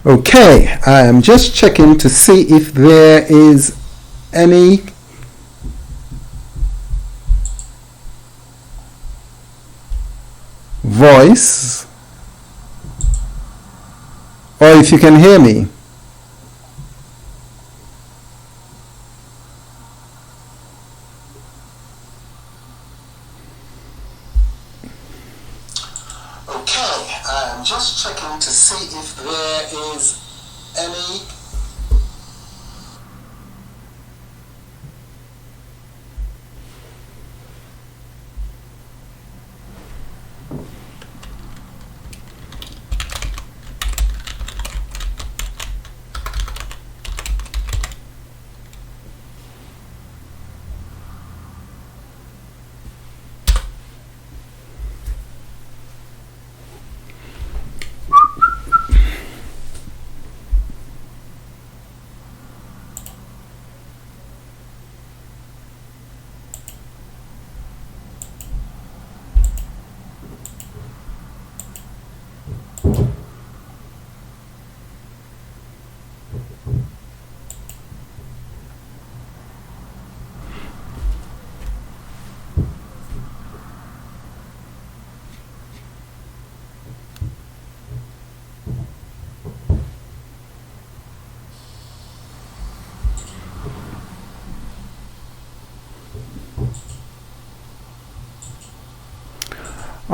Okay, I am just checking to see if there is any voice or if you can hear me. Okay, I'm just checking to see if there is any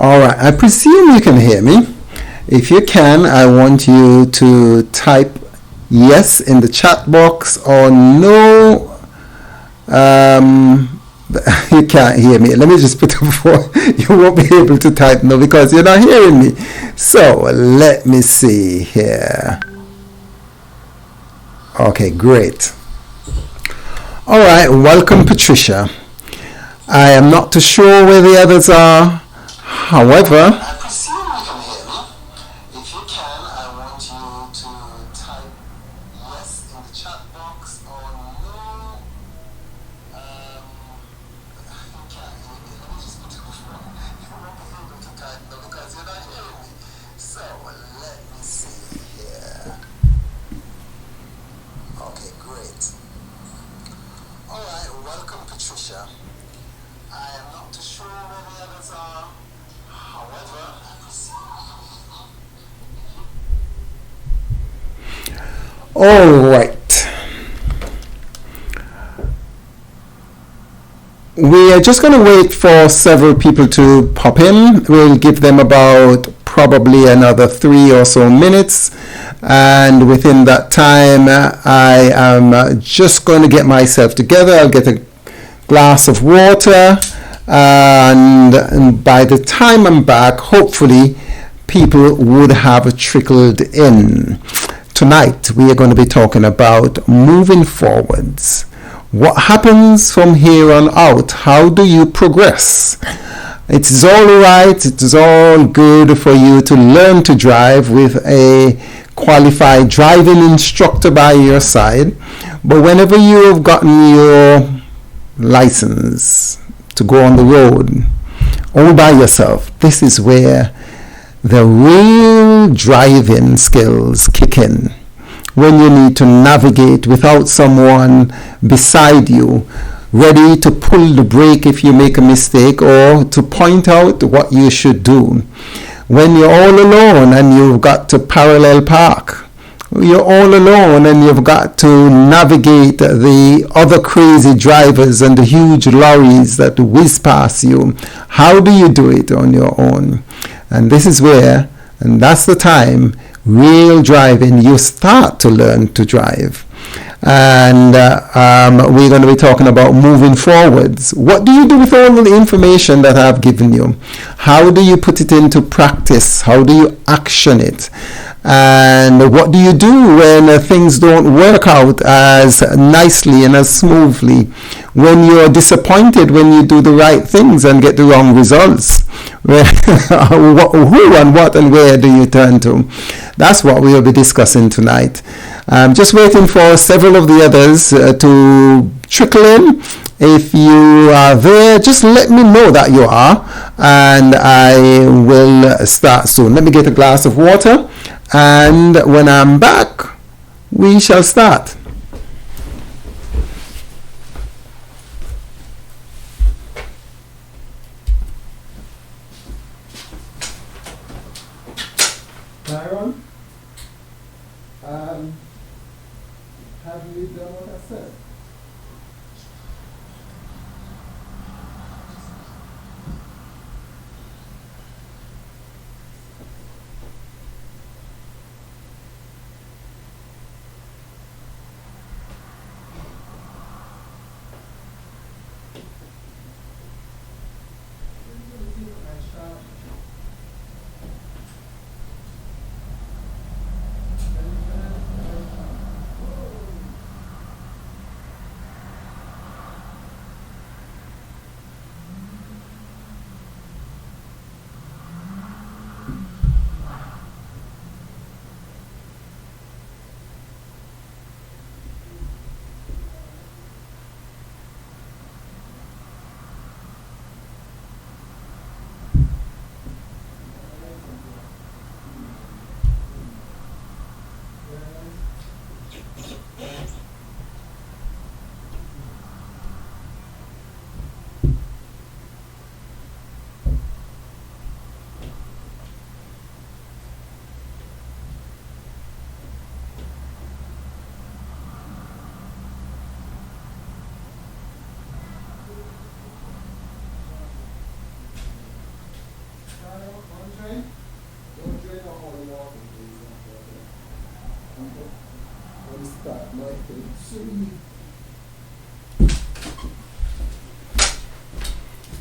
All right, I presume you can hear me. If you can, I want you to type yes in the chat box or no. You can't hear me. Let me just put up for you won't be able to type no because you're not hearing me. So let me see here. Okay, great. All right, welcome Patricia. I am not too sure where the others are. However, I presume you can hear me. If you can, I want you to type yes in the chat box or no. You can't hear me. Let me just put it over. You won't be able to type no because you're not hearing me. So let me see here. Okay, great. All right, welcome Patricia. I am not too sure where the others are. All right. We are just going to wait for several people to pop in. We'll give them about probably another 3 or so minutes. And within that time, I am just going to get myself together. I'll get a glass of water. And by the time I'm back, hopefully people would have trickled in. Tonight we are going to be talking about moving forwards. What happens from here on out? How do you progress? It is all right, it is all good for you to learn to drive with a qualified driving instructor by your side, but whenever you have gotten your license to go on the road all by yourself, this is where the real driving skills kick in. When you need to navigate without someone beside you, ready to pull the brake if you make a mistake or to point out what you should do. When you're all alone and you've got to parallel park, you're all alone and you've got to navigate the other crazy drivers and the huge lorries that whiz past you. How do you do it on your own? And this is where, and that's the time, real driving, you start to learn to drive. And we're going to be talking about moving forwards. What do you do with all the information that I've given you? How do you put it into practice? How do you action it? And what do you do when things don't work out as nicely and as smoothly? When you're disappointed when you do the right things and get the wrong results? Who and what and where do you turn to? That's what we will be discussing tonight. I'm just waiting for several of the others to trickle in. If you are there, just let me know that you are, and I will start soon. Let me get a glass of water, and when I'm back, we shall start. Tyron, have you done what I said?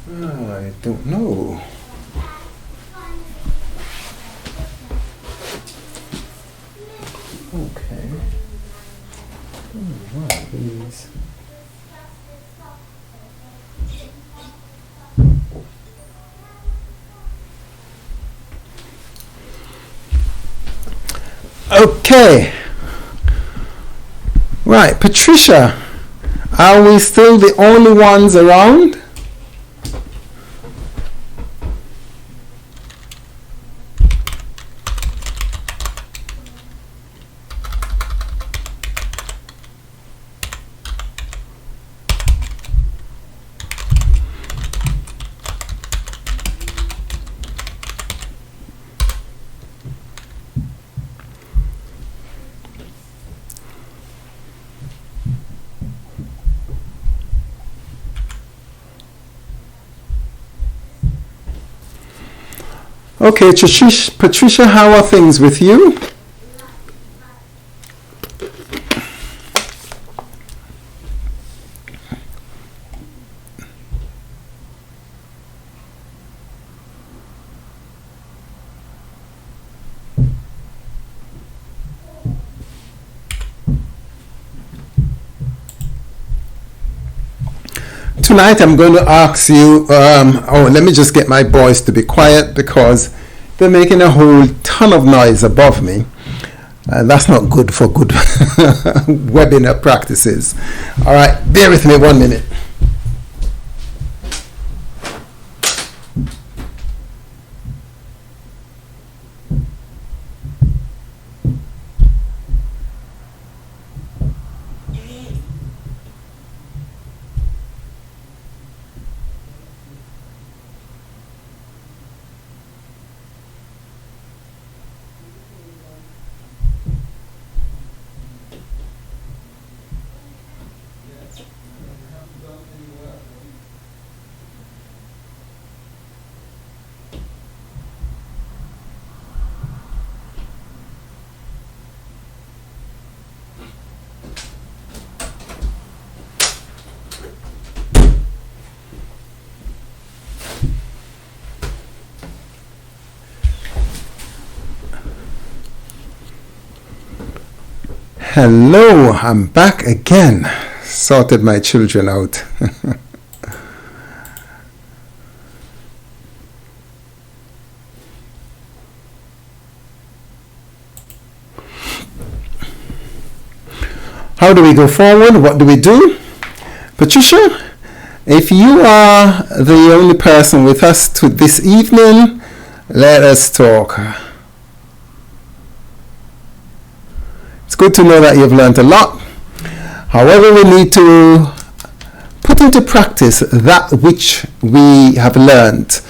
I don't know. Okay. What are these? Okay. Right, Patricia, are we still the only ones around? Okay, Patricia, how are things with you? Tonight I'm going to ask you, let me just get my boys to be quiet because they're making a whole ton of noise above me. That's not good for good webinar practices. All right, bear with me 1 minute. Hello, I'm back again. Sorted my children out. How do we go forward? What do we do? Patricia, if you are the only person with us this evening, let us talk. good to know that you've learned a lot. However, we need to put into practice that which we have learned.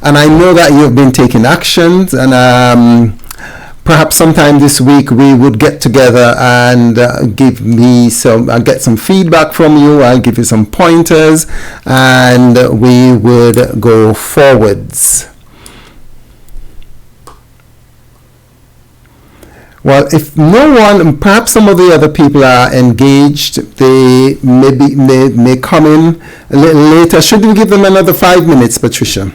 And I know that you've been taking actions, and perhaps sometime this week we would get together and get some feedback from you. I'll give you some pointers, and we would go forwards. Well, if no one, perhaps some of the other people are engaged, they may come in a little later. Should we give them another 5 minutes, Patricia?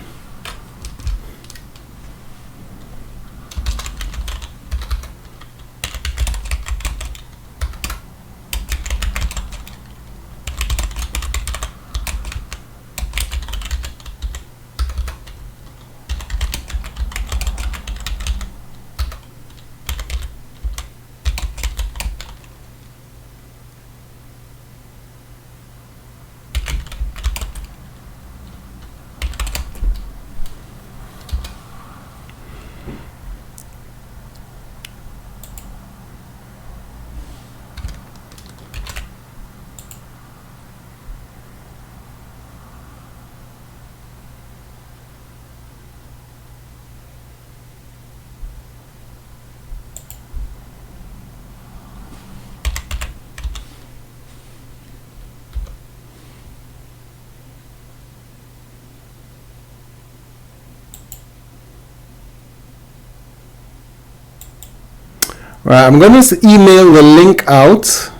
Right, I'm going to email the link out.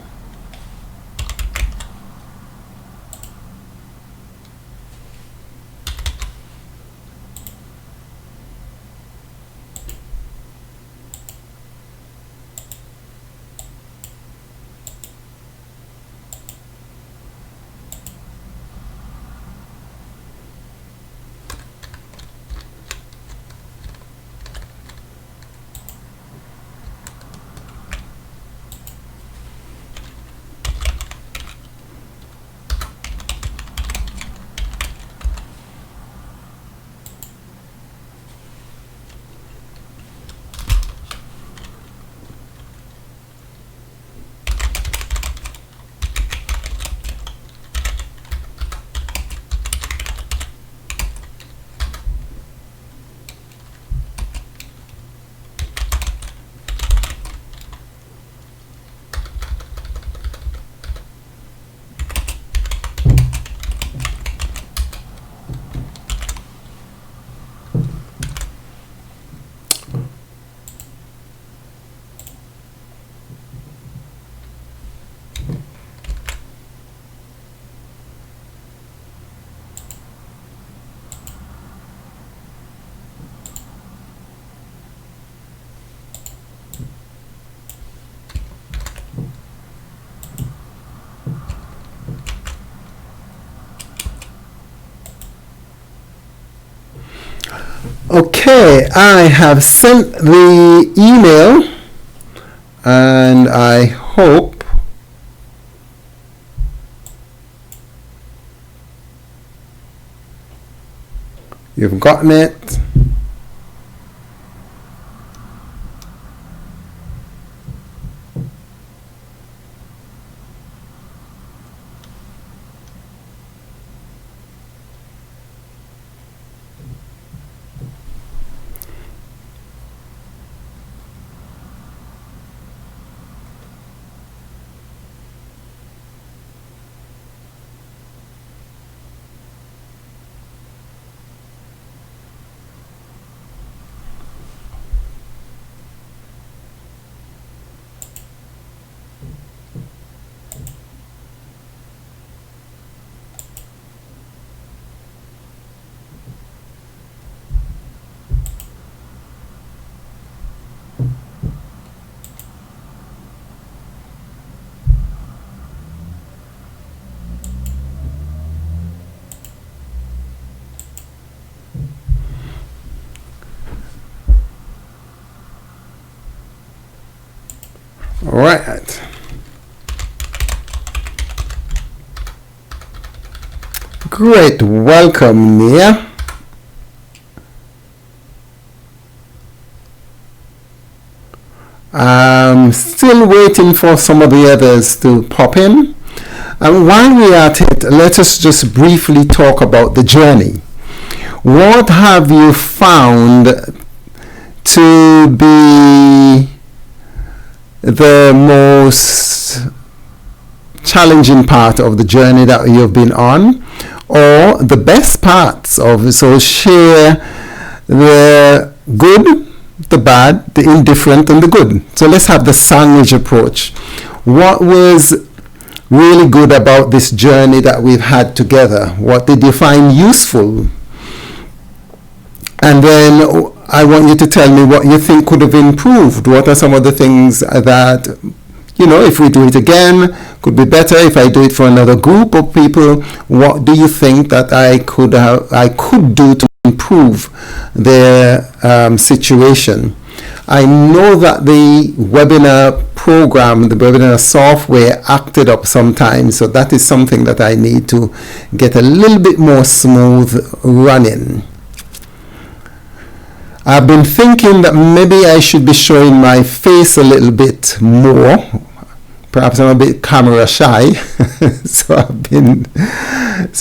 Okay, I have sent the email, and I hope you've gotten it. All right. Great. Welcome, Nia. Still waiting for some of the others to pop in. And while we're at it, let us just briefly talk about the journey. What have you found to be the most challenging part of the journey that you've been on, or the best parts of it? So share the good, the bad, the indifferent, and the good. So let's have the sandwich approach. What was really good about this journey that we've had together? What did you find useful? And then I want you to tell me what you think could have improved. What are some of the things that, if we do it again, could be better? If I do it for another group of people, what do you think that I could do to improve their situation? I know that the webinar program, the webinar software acted up sometimes, so that is something that I need to get a little bit more smooth running. I've been thinking that maybe I should be showing my face a little bit more. Perhaps I'm a bit camera shy, so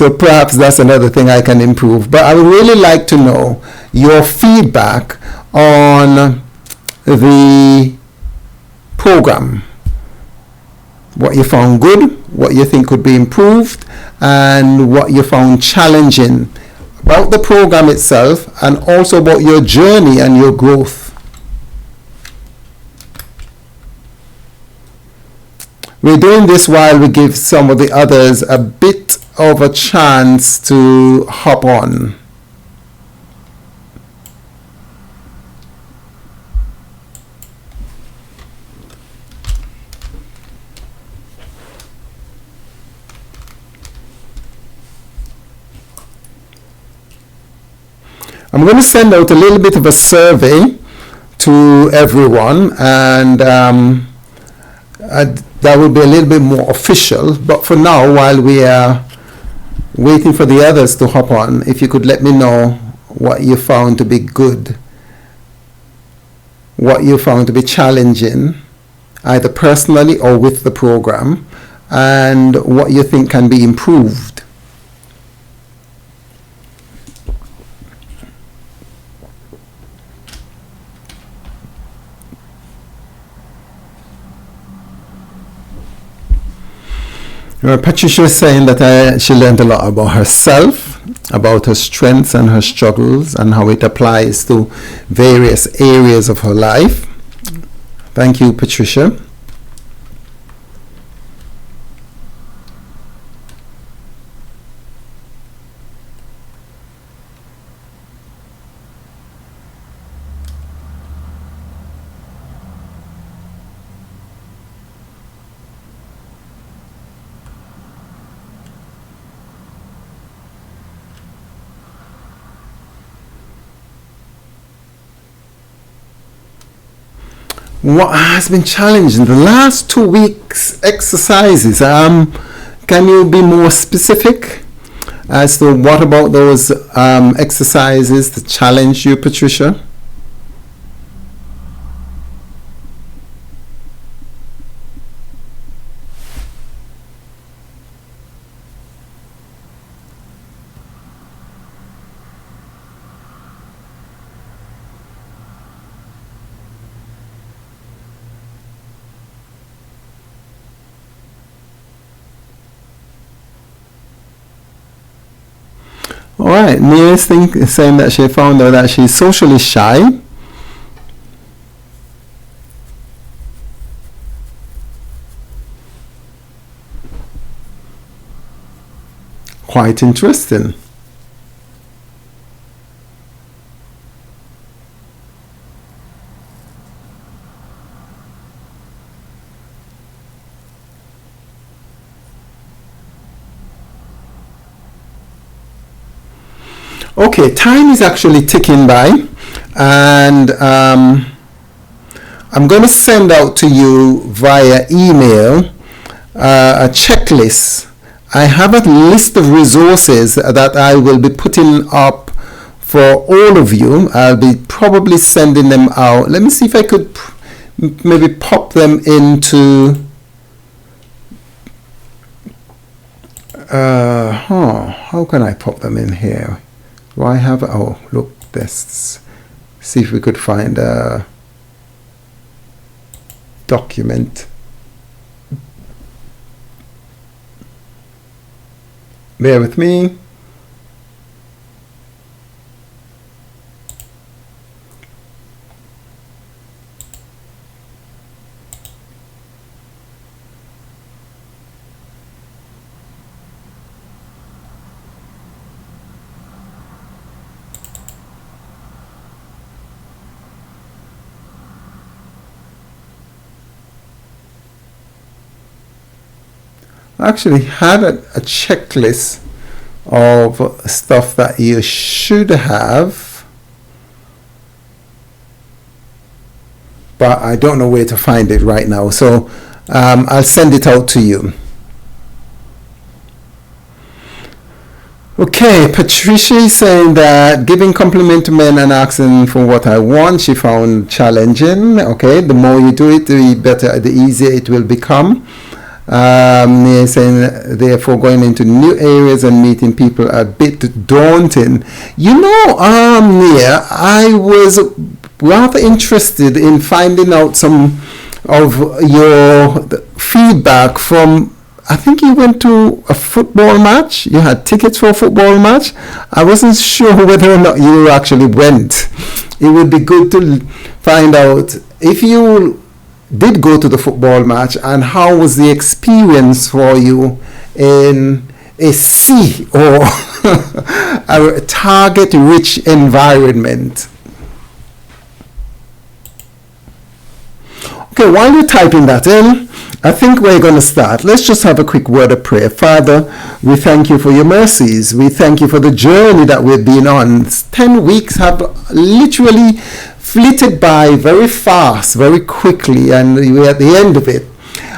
perhaps that's another thing I can improve. But I would really like to know your feedback on the program. What you found good, what you think could be improved, and what you found challenging about the program itself, and also about your journey and your growth. We're doing this while we give some of the others a bit of a chance to hop on. I'm going to send out a little bit of a survey to everyone, and that will be a little bit more official. But for now, while we are waiting for the others to hop on, if you could let me know what you found to be good, what you found to be challenging, either personally or with the program, and what you think can be improved. Patricia is saying that she learned a lot about herself, about her strengths and her struggles, and how it applies to various areas of her life. Thank you, Patricia. What has been challenging the last 2 weeks exercises? Can you be more specific as to what about those exercises that challenge you, Patricia? All right, Mia is saying that she found out that she's socially shy. Quite interesting. Okay, time is actually ticking by, and I'm going to send out to you via email a checklist. I have a list of resources that I will be putting up for all of you. I'll be probably sending them out. Let me see if I could maybe pop them into how can I pop them in here? Do I have, oh look, let's see if we could find a document. Bear with me. I actually had a checklist of stuff that you should have, but I don't know where to find it right now, so I'll send it out to you. Okay, Patricia is saying that giving compliment to men and asking for what I want, she found challenging. Okay, the more you do it, the better, the easier it will become. Saying therefore going into new areas and meeting people a bit daunting. You know, Nia, I was rather interested in finding out some of your feedback from, I think you went to a football match. You had tickets for a football match. I wasn't sure whether or not you actually went. It would be good to find out if you did go to the football match, and how was the experience for you in a sea or a target-rich environment. Okay, while you're typing that in, I think we're going to start. Let's just have a quick word of prayer. Father, we thank you for your mercies. We thank you for the journey that we've been on. 10 weeks have literally flitted by very fast, very quickly, and we're at the end of it.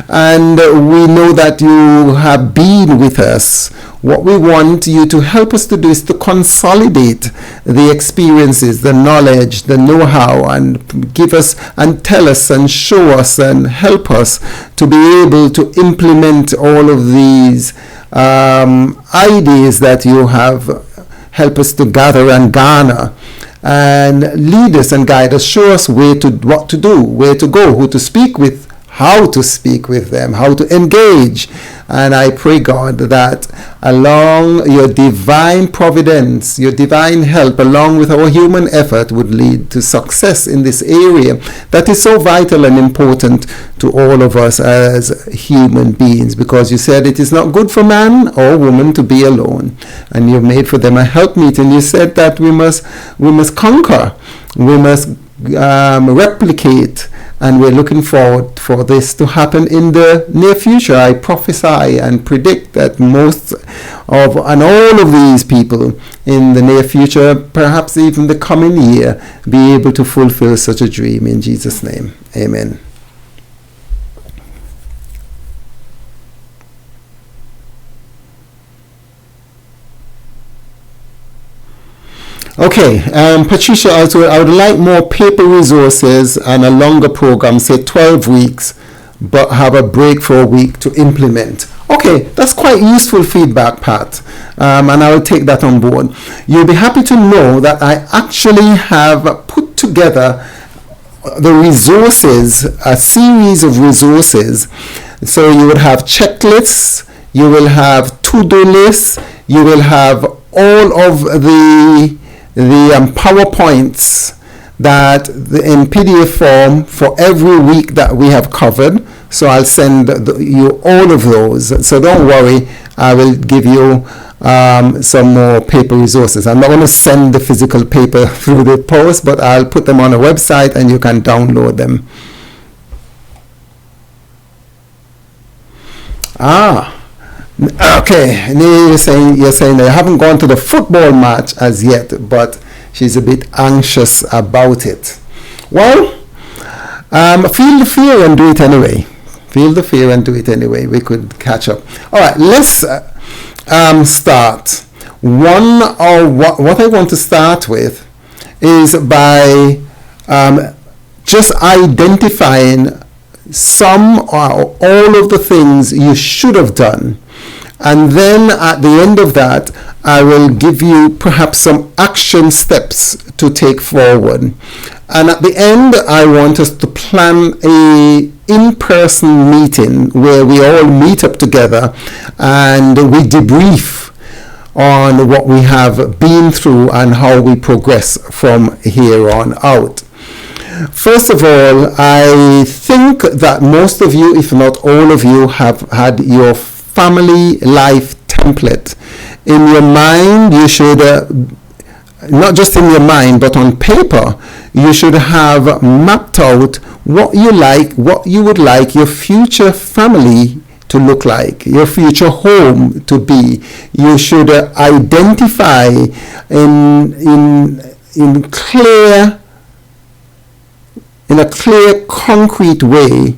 And we know that you have been with us. What we want you to help us to do is to consolidate the experiences, the knowledge, the know-how, and give us and tell us and show us and help us to be able to implement all of these ideas that you have helped us to gather and garner. And lead us and guide us, show us what to do, where to go, who to speak with, how to speak with them, how to engage. And I pray, God, that along your divine providence, your divine help, along with our human effort, would lead to success in this area that is so vital and important to all of us as human beings, because you said it is not good for man or woman to be alone, and you made for them a helpmeet, and you said that we must conquer, we must replicate, and we're looking forward for this to happen in the near future. I prophesy and predict that most of and all of these people in the near future, perhaps even the coming year, be able to fulfill such a dream in Jesus' name. Amen. Okay, Patricia, also I would like more paper resources and a longer program, say 12 weeks, but have a break for a week to implement. Okay, that's quite useful feedback, Pat, and I will take that on board. You'll be happy to know that I actually have put together the resources, a series of resources. So you would have checklists, you will have to-do lists, you will have all of the PowerPoints that in PDF form for every week that we have covered. So I'll send you all of those. So don't worry, I will give you some more paper resources. I'm not going to send the physical paper through the post, but I'll put them on a website and you can download them. Okay, you're saying that you haven't gone to the football match as yet, but she's a bit anxious about it. Well, feel the fear and do it anyway. Feel the fear and do it anyway. We could catch up. All right, let's start. What I want to start with is by just identifying some or all of the things you should have done. And then at the end of that, I will give you perhaps some action steps to take forward. And at the end, I want us to plan a in-person meeting where we all meet up together and we debrief on what we have been through and how we progress from here on out. First of all, I think that most of you, if not all of you, have had your family life template. In your mind, you should, not just in your mind, but on paper, you should have mapped out what you like, what you would like your future family to look like, your future home to be. You should identify in a clear, concrete way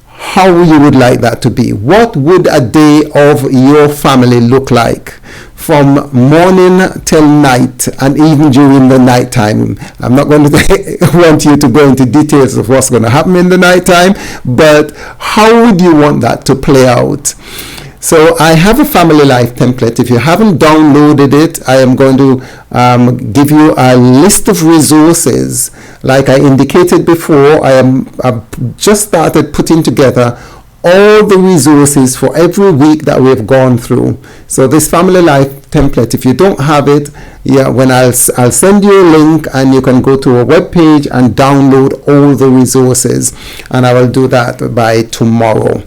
how you would like that to be. What would a day of your family look like from morning till night and even during the night time? I'm not going to want you to go into details of what's going to happen in the night time, but how would you want that to play out? So I have a family life template. If you haven't downloaded it, I am going to give you a list of resources. Like I indicated before, I've just started putting together all the resources for every week that we've gone through. So this family life template, if you don't have it, when I'll send you a link and you can go to a web page and download all the resources, and I will do that by tomorrow.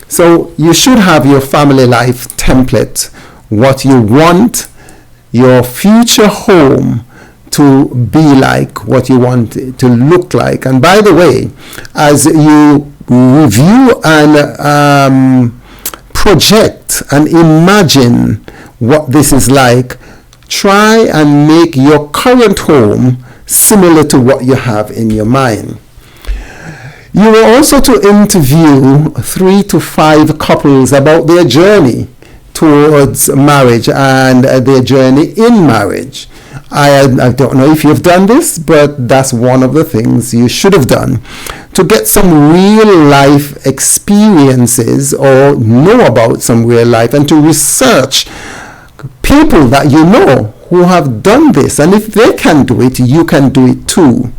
So you should have your family life template, what you want your future home to be like, what you want it to look like. And by the way, as you review and project and imagine what this is like, try and make your current home similar to what you have in your mind. You are also to interview 3 to 5 couples about their journey towards marriage and their journey in marriage. I don't know if you've done this, but that's one of the things you should have done, to get some real life experiences or know about some real life, and to research people that you know who have done this. And if they can do it, you can do it too.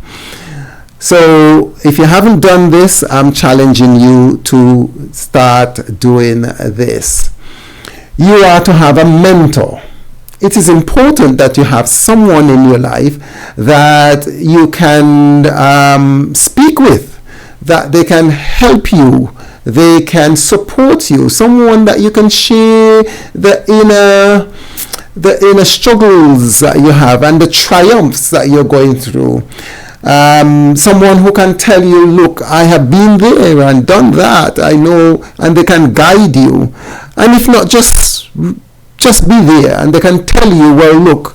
So if you haven't done this, I'm challenging you to start doing this. You are to have a mentor. It is important that you have someone in your life that you can speak with, that they can help you, they can support you, someone that you can share the inner struggles that you have and the triumphs that you're going through. Someone who can tell you, look, I have been there and done that, I know, and they can guide you. And if not, just be there, and they can tell you, well, look,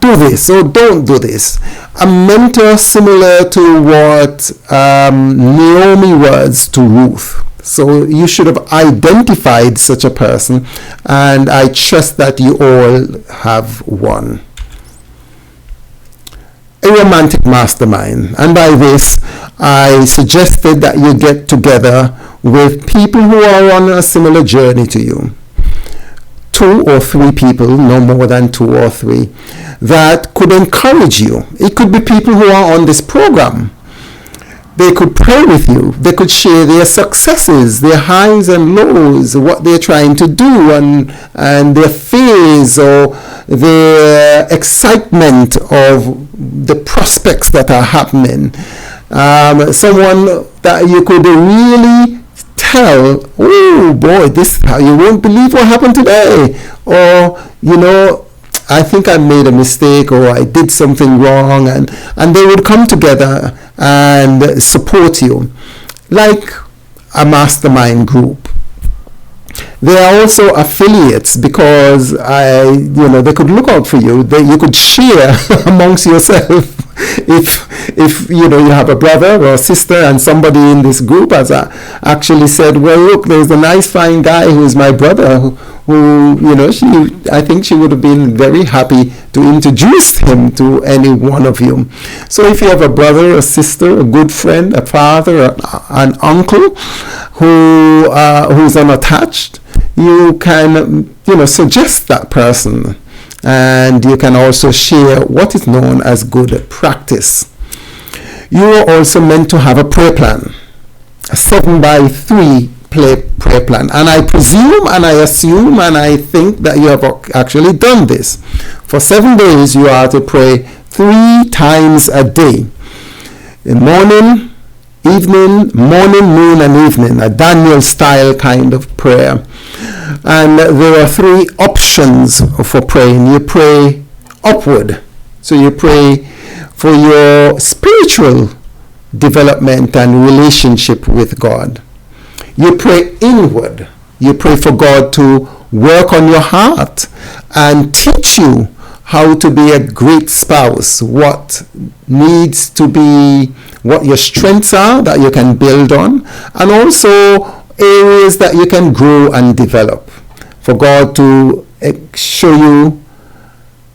do this or don't do this. A mentor similar to what Naomi was to Ruth. So you should have identified such a person, and I trust that you all have one. A romantic mastermind, and by this I suggested that you get together with people who are on a similar journey to you. 2 or 3 people, no more than 2 or 3, that could encourage you. It could be people who are on this program. They could pray with you. They could share their successes, their highs and lows, what they're trying to do, and their fears or their excitement of the prospects that are happening. Someone that you could really tell, oh boy, you won't believe what happened today, or I think I made a mistake, or I did something wrong, and they would come together and support you, like a mastermind group. They are also affiliates, because they could look out for you. You could share amongst yourself. If you have a brother or a sister, and somebody in this group has actually said, well, look, there's a nice fine guy who is my brother who, I think she would have been very happy to introduce him to any one of you. So if you have a brother, a sister, a good friend, a father, an uncle who's unattached, you can, suggest that person. And you can also share what is known as good practice. You are also meant to have a prayer plan, a 7x3 prayer plan. And I presume and I assume and I think that you have actually done this. For 7 days you are to pray 3 times a day. In morning, evening, morning, noon and evening. A Daniel style kind of prayer. And there are 3 options for praying. You pray upward. So you pray for your spiritual development and relationship with God. You pray inward. You pray for God to work on your heart and teach you how to be a great spouse, what needs to be, what your strengths are that you can build on, and also areas that you can grow and develop. For God to show you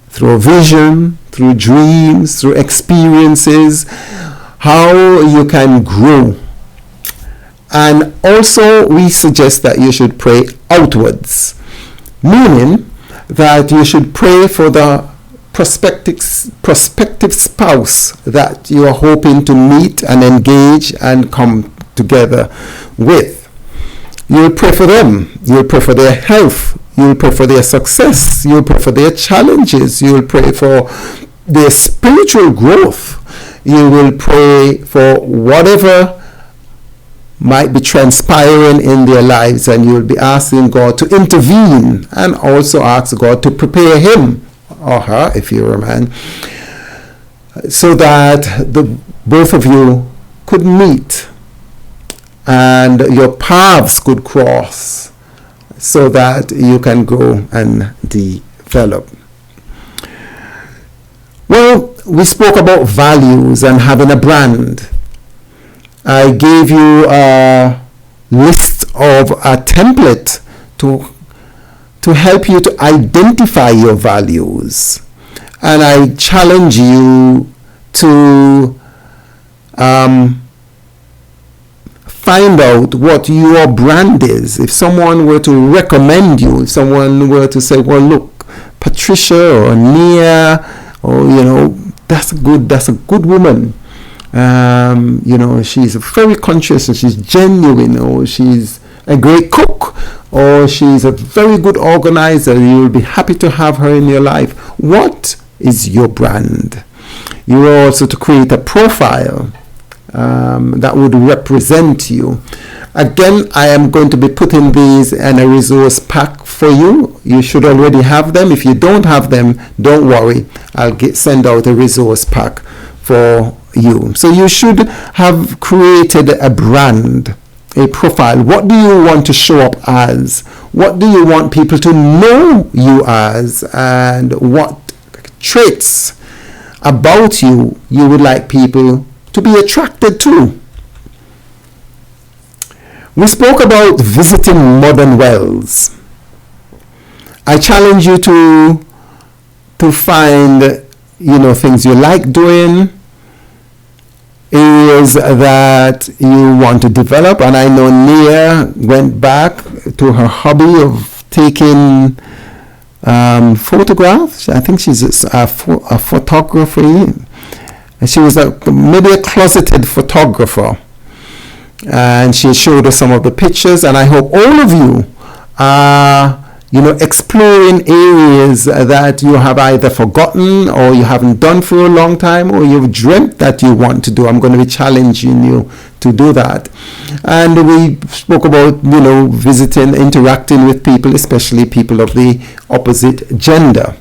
through a vision, through dreams, through experiences, how you can grow. And also we suggest that you should pray outwards, meaning that you should pray for the prospective spouse that you are hoping to meet and engage and come together with. You'll pray for them. You'll pray for their health. You'll pray for their success. You'll pray for their challenges. You'll pray for their spiritual growth. You will pray for whatever might be transpiring in their lives, and you will be asking God to intervene and also ask God to prepare him or her, if you're a man, so that both of you could meet and your paths could cross so that you can grow and develop. Well, we spoke about values and having a brand. I gave you a list of a template to help you to identify your values. And I challenge you to find out what your brand is. If someone were to recommend you, if someone were to say, well, look, Patricia or Nia, or, that's a good woman. She's very conscious, and she's genuine, or she's a great cook, or she's a very good organizer. You'll be happy to have her in your life. What is your brand? You are also to create a profile that would represent you. Again, I am going to be putting these in a resource pack for you. You should already have them. If you don't have them, don't worry. I'll send out a resource pack for you. So you should have created a brand, a profile. What do you want to show up as? What do you want people to know you as? And what traits about you would like people to be attracted to? We spoke about visiting modern wells. I challenge you to find, things you like doing, areas that you want to develop. And I know Nia went back to her hobby of taking photographs. I think she's a photographer. She was maybe a closeted photographer. And she showed us some of the pictures. And I hope all of you are exploring areas that you have either forgotten or you haven't done for a long time, or you've dreamt that you want to do. I'm going to be challenging you to do that. And we spoke about, visiting, interacting with people, especially people of the opposite gender.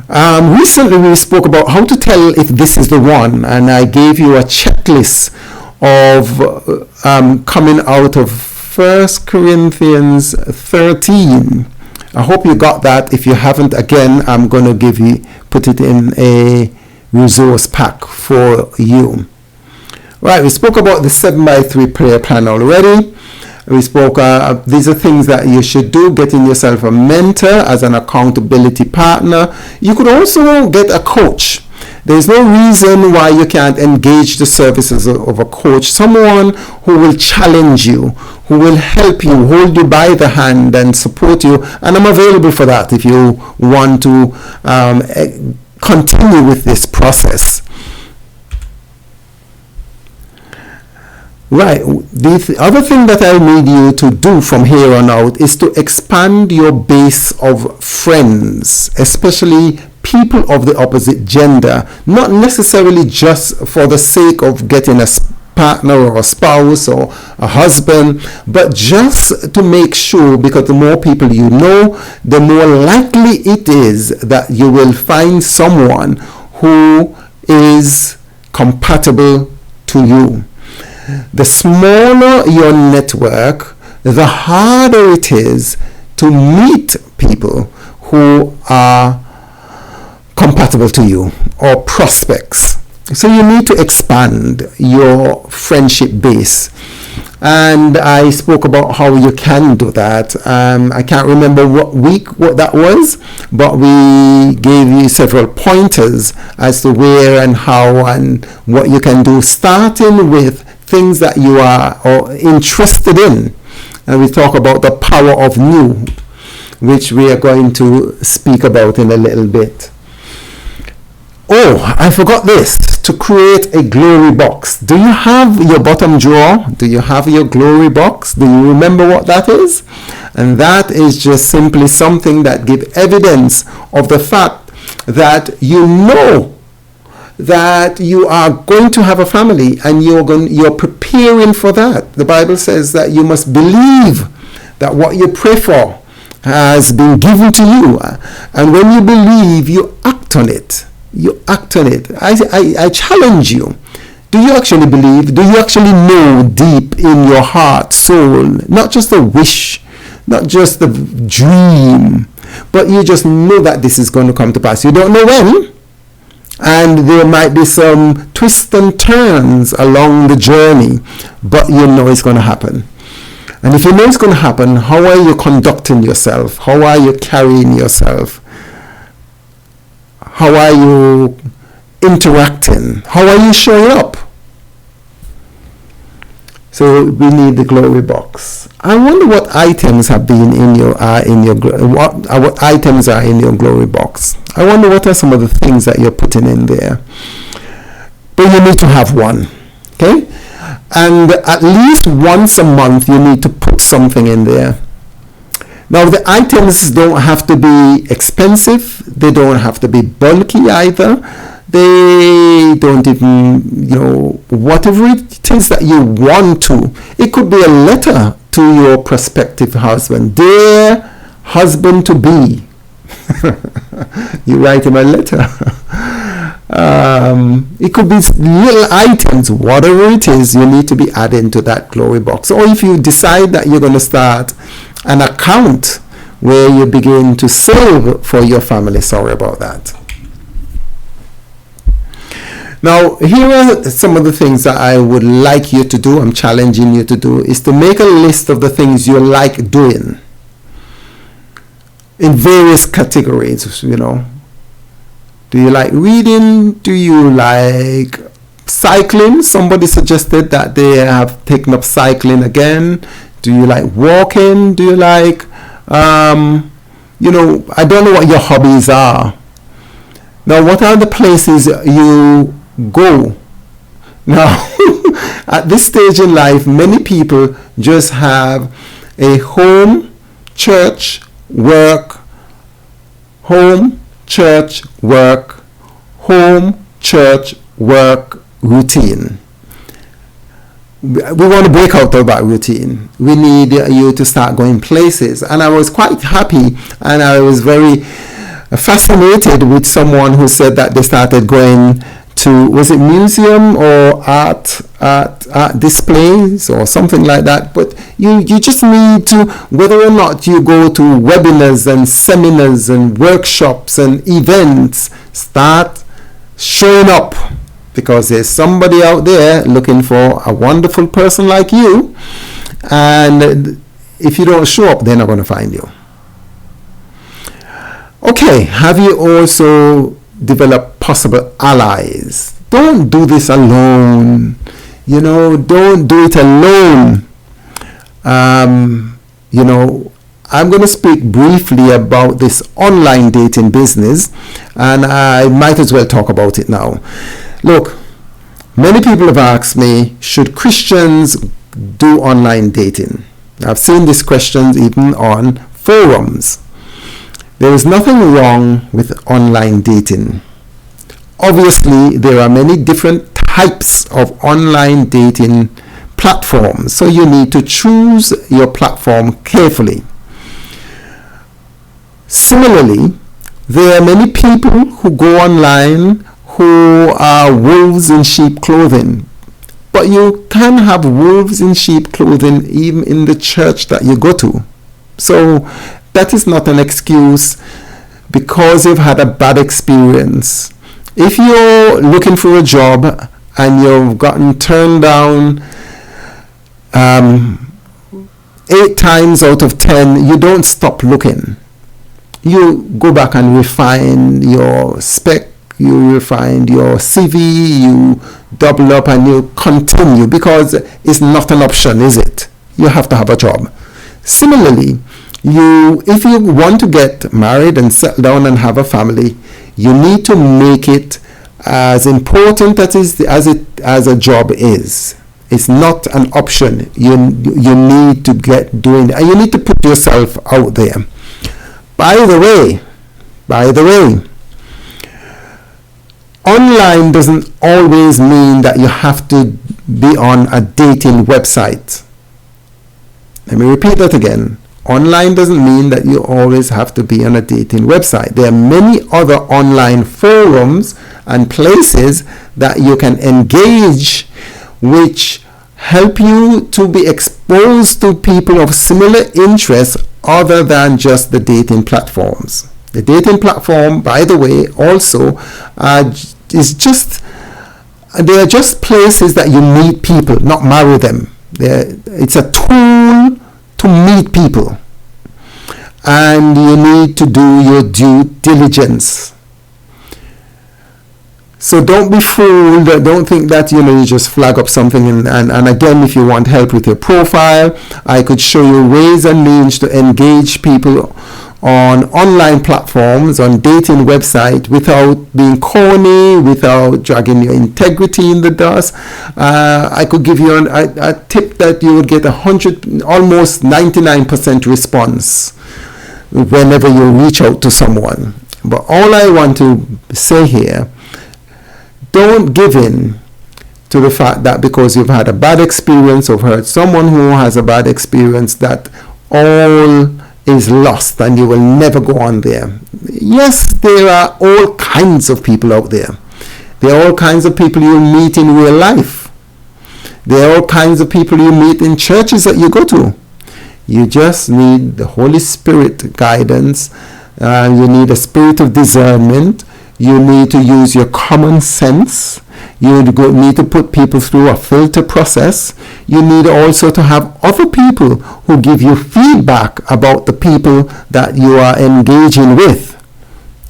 Recently we spoke about how to tell if this is the one, and I gave you a checklist of coming out of 1 Corinthians 13. I hope you got that. If you haven't, again, I'm going to put it in a resource pack for you. Right, we spoke about the 7x3 prayer plan already. We spoke, these are things that you should do, getting yourself a mentor as an accountability partner. You could also get a coach. There's no reason why you can't engage the services of a coach, someone who will challenge you, who will help you, hold you by the hand and support you. And I'm available for that if you want to continue with this process. Right, the other thing that I need you to do from here on out is to expand your base of friends, especially people of the opposite gender, not necessarily just for the sake of getting a partner or a spouse or a husband, but just to make sure, because the more people you know, the more likely it is that you will find someone who is compatible to you. The smaller your network, the harder it is to meet people who are compatible to you or prospects. So you need to expand your friendship base. And I spoke about how you can do that. I can't remember what that was, but we gave you several pointers as to where and how and what you can do, starting with things that you are interested in. And we talk about the power of new, which we are going to speak about in a little bit. Oh, I forgot this, to create a glory box. Do you have your bottom drawer? Do you have your glory box? Do you remember what that is? And that is just simply something that gives evidence of the fact that you know that you are going to have a family and you're preparing for that. The Bible says that you must believe that what you pray for has been given to you. And when you believe, you act on it. You act on it. I challenge you. Do you actually believe? Do you actually know deep in your heart, soul, not just a wish, not just a dream, but you just know that this is going to come to pass? You don't know when, and there might be some twists and turns along the journey, but you know it's going to happen. And if you know it's going to happen, how are you conducting yourself? How are you carrying yourself? How are you interacting? How are you showing up? So we need the glory box. I wonder what items have been what items are in your glory box. I wonder what are some of the things that you're putting in there. But you need to have one, okay? And at least once a month you need to put something in there. Now the items don't have to be expensive. They don't have to be bulky either. They don't even, whatever it is that you want to. It could be a letter to your prospective husband. Dear husband to be. You write him a letter. It could be little items, whatever it is, you need to be adding to that glory box. Or if you decide that you're going to start an account where you begin to save for your family. Sorry about that. Now, here are some of the things that I would like you to do. I'm challenging you to do is to make a list of the things you like doing in various categories, Do you like reading? Do you like cycling? Somebody suggested that they have taken up cycling again. Do you like walking? Do you like, I don't know what your hobbies are. Now, what are the places you go? Now, at this stage in life, many people just have a home, church, work, home, church, work, home, church, work routine. We want to break out of that routine. We need you to start going places. And I was quite happy and I was very fascinated with someone who said that they started going to, was it museum or art displays or something like that. But you just need to, whether or not you go to webinars and seminars and workshops and events, start showing up. Because there's somebody out there looking for a wonderful person like you, And if you don't show up, they're not going to find you. Okay, have you also developed possible allies? Don't do this alone. Don't do it alone. I'm going to speak briefly about this online dating business, and I might as well talk about it now. Look, many people have asked me, should Christians do online dating? I've seen these questions even on forums. There is nothing wrong with online dating. Obviously, there are many different types of online dating platforms, so you need to choose your platform carefully. Similarly, there are many people who go online who are wolves in sheep clothing. But you can have wolves in sheep clothing even in the church that you go to. So that is not an excuse because you've had a bad experience. If you're looking for a job and you've gotten turned down 8 times out of 10, you don't stop looking. You go back and refine your spec, you refine your CV, you double up and you continue, because it's not an option, is it? You have to have a job. Similarly, if you want to get married and settle down and have a family, you need to make it as important as a job is. It's not an option. You need to get doing it, and you need to put yourself out there. By the way, online doesn't always mean that you have to be on a dating website. Let me repeat that again. Online doesn't mean that you always have to be on a dating website. There are many other online forums and places that you can engage, which help you to be exposed to people of similar interests other than just the dating platforms. The dating platform, by the way, also they are just places that you meet people, not marry them. It's a tool to meet people, and you need to do your due diligence. So don't be fooled. Don't think that you just flag up something and again, if you want help with your profile, I could show you ways and means to engage people on online platforms, on dating website, without being corny, without dragging your integrity in the dust. I could give you a tip that you would get almost 99% response whenever you reach out to someone. But all I want to say here, don't give in to the fact that because you've had a bad experience or heard someone who has a bad experience that all is lost and you will never go on there. Yes, there are all kinds of people out there. There are all kinds of people you meet in real life. There are all kinds of people you meet in churches that you go to. You just need the Holy Spirit guidance. You need a spirit of discernment. You need to use your common sense. You need to put people through a filter process. You need also to have other people who give you feedback about the people that you are engaging with.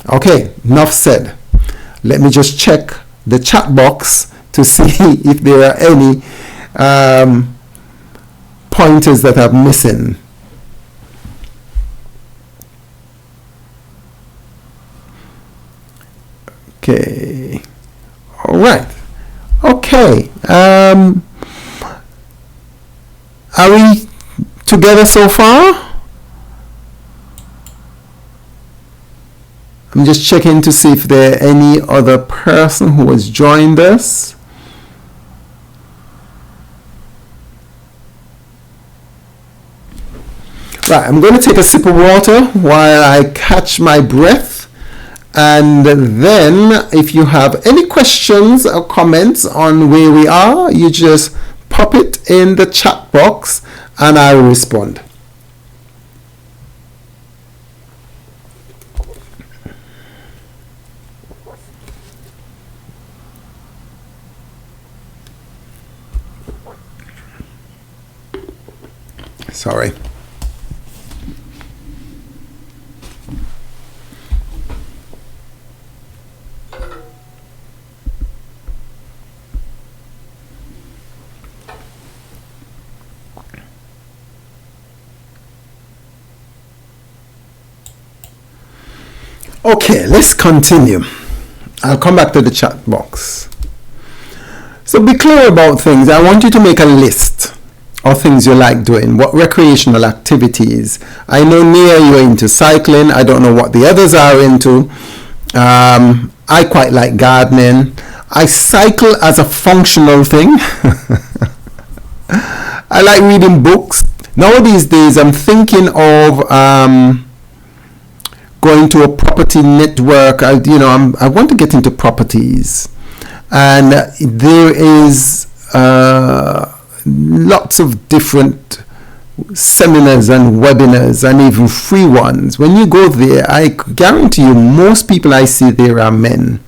Okay, enough said. Let me just check the chat box to see if there are any pointers that I'm missing. Okay. All right. Okay. Are we together so far? I'm just checking to see if there are any other person who has joined us. Right, I'm going to take a sip of water while I catch my breath. And then if you have any questions or comments on where we are, you just pop it in the chat box and I will respond. Sorry. Okay, let's continue. I'll come back to the chat box. So be clear about things. I want you to make a list of things you like doing. What recreational activities. I know Nia, you're into cycling. I don't know what the others are into. I quite like gardening. I cycle as a functional thing. I like reading books. Nowadays days, I'm thinking of going to a property network. I want to get into properties, and there is lots of different seminars and webinars and even free ones. When you go there, I guarantee you most people I see there are men.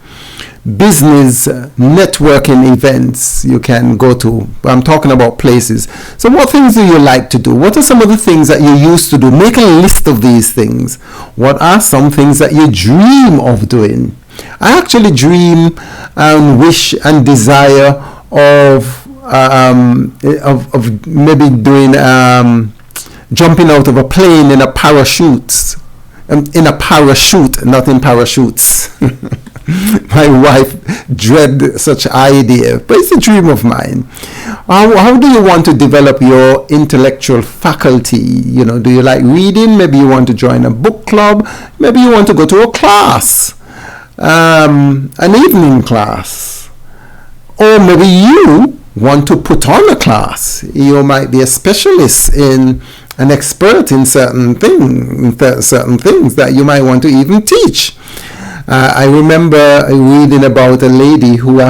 Business networking events you can go to. I'm talking about places. So what things do you like to do? What are some of the things that you used to do? Make a list of these things. What are some things that you dream of doing? I actually dream and wish and desire of maybe doing jumping out of a plane in a parachute. In a parachute, not in parachutes. My wife dread such idea, but it's a dream of mine. How do you want to develop your intellectual faculty? Do you like reading? Maybe you want to join a book club. Maybe you want to go to a class, an evening class, or maybe you want to put on a class. You might be a specialist in an expert in certain things that you might want to even teach. I remember reading about a lady who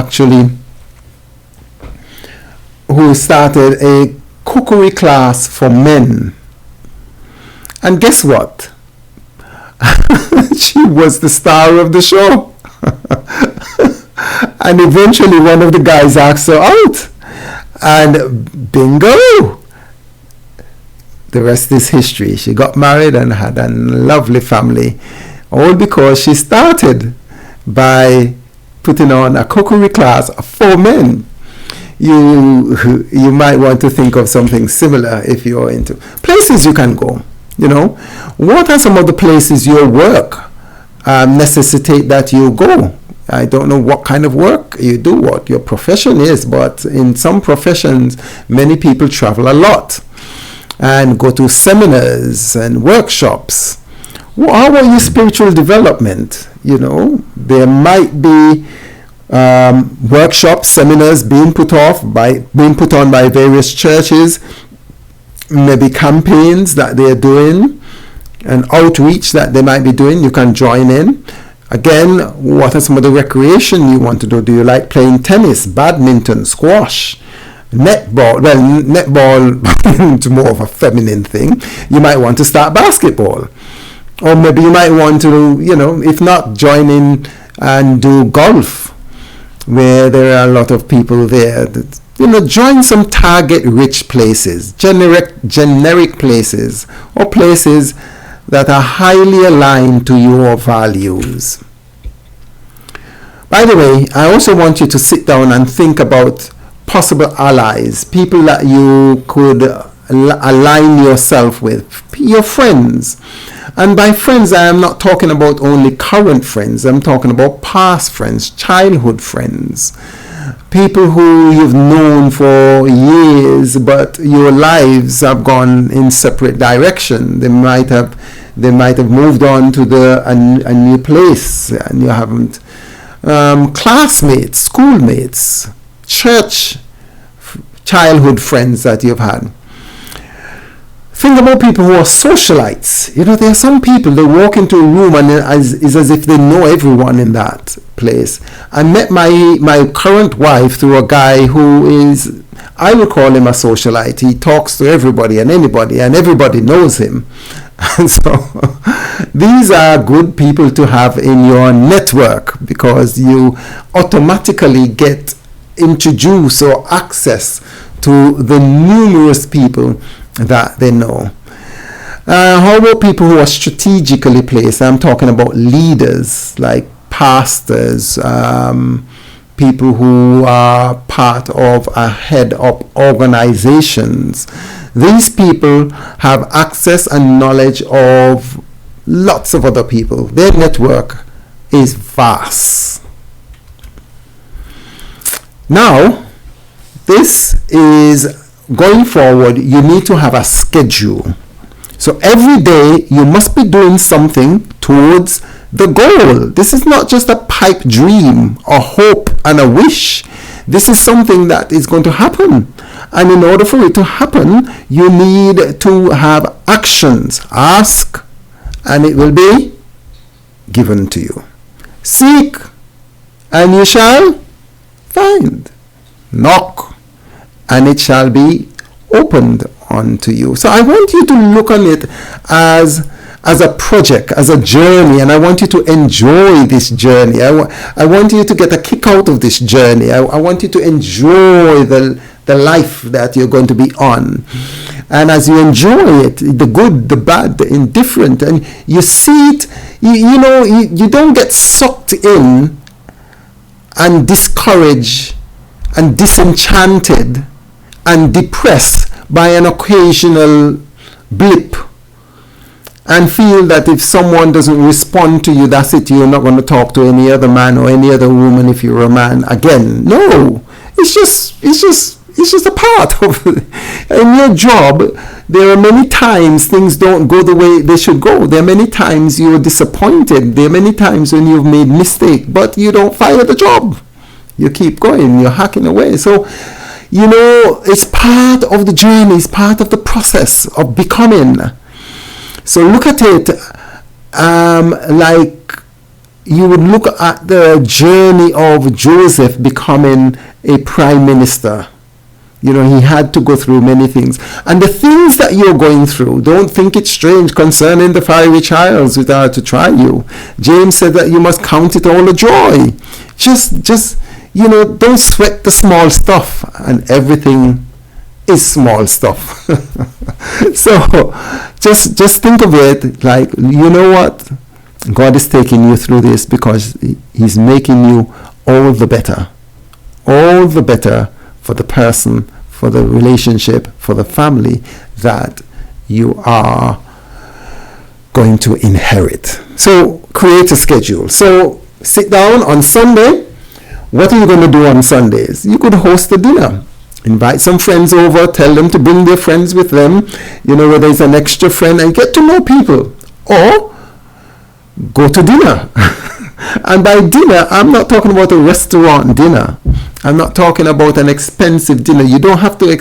started a cookery class for men. And guess what? She was the star of the show. And eventually one of the guys asked her out. And bingo! The rest is history. She got married and had a lovely family. All because she started by putting on a cookery class for men. You might want to think of something similar if you're into places you can go. What are some of the places your work necessitate that you go? I don't know what kind of work you do, what your profession is, but in some professions, many people travel a lot and go to seminars and workshops. How about your spiritual development? There might be workshops, seminars being put on by various churches, maybe campaigns that they're doing, and outreach that they might be doing. You can join in. Again, what are some of the recreation you want to do? Do you like playing tennis, badminton, squash, netball? Well, netball is more of a feminine thing. You might want to start basketball. Or maybe you might want to, if not, join in and do golf, where there are a lot of people there. Join some target-rich places, generic places, or places that are highly aligned to your values. By the way, I also want you to sit down and think about possible allies, people that you could align yourself with, your friends. And by friends, I am not talking about only current friends. I'm talking about past friends, childhood friends, people who you've known for years, but your lives have gone in separate direction. They might have moved on to a new place, and you haven't. Classmates, schoolmates, childhood friends that you've had. Think about people who are socialites. There are some people, they walk into a room and it's as if they know everyone in that place. I met my current wife through a guy who is, I would call him a socialite. He talks to everybody and anybody, and everybody knows him. And so these are good people to have in your network, because you automatically get introduced or access to the numerous people that they know. How about people who are strategically placed? I'm talking about leaders like pastors, people who are part of a head of organizations. These people have access and knowledge of lots of other people. Their network is vast. Now, this is going forward, you need to have a schedule. So every day you must be doing something towards the goal. This is not just a pipe dream, a hope and a wish. This is something that is going to happen. And in order for it to happen, you need to have actions. Ask, and it will be given to you. Seek, and you shall find. Knock, and it shall be opened unto you. So I want you to look on it as a project, as a journey, and I want you to enjoy this journey. I want you to get a kick out of this journey. I want you to enjoy the life that you're going to be on. And as you enjoy it, the good, the bad, the indifferent, and you see it, you don't get sucked in and discouraged and disenchanted and depressed by an occasional blip and feel that if someone doesn't respond to you, that's it, you're not going to talk to any other man or any other woman if you're a man again. No, it's just a part of it. In your job, there are many times things don't go the way they should go. There are many times you're disappointed. There are many times when you've made mistake, but you don't fire the job. You keep going, you're hacking away. So, it's part of the journey, it's part of the process of becoming. So look at it like you would look at the journey of Joseph becoming a prime minister. He had to go through many things. And the things that you're going through, don't think it's strange concerning the fiery trials which are to try you. James said that you must count it all a joy. Just don't sweat the small stuff, and everything is small stuff. So just think of it like, you know what? God is taking you through this because he's making you all the better for the person, for the relationship, for the family that you are going to inherit. So create a schedule. So sit down on Sunday. What are you going to do on Sundays? You could host a dinner. Invite some friends over, tell them to bring their friends with them, whether it's an extra friend, and get to know people. Or go to dinner. And by dinner, I'm not talking about a restaurant dinner. I'm not talking about an expensive dinner. You don't have to,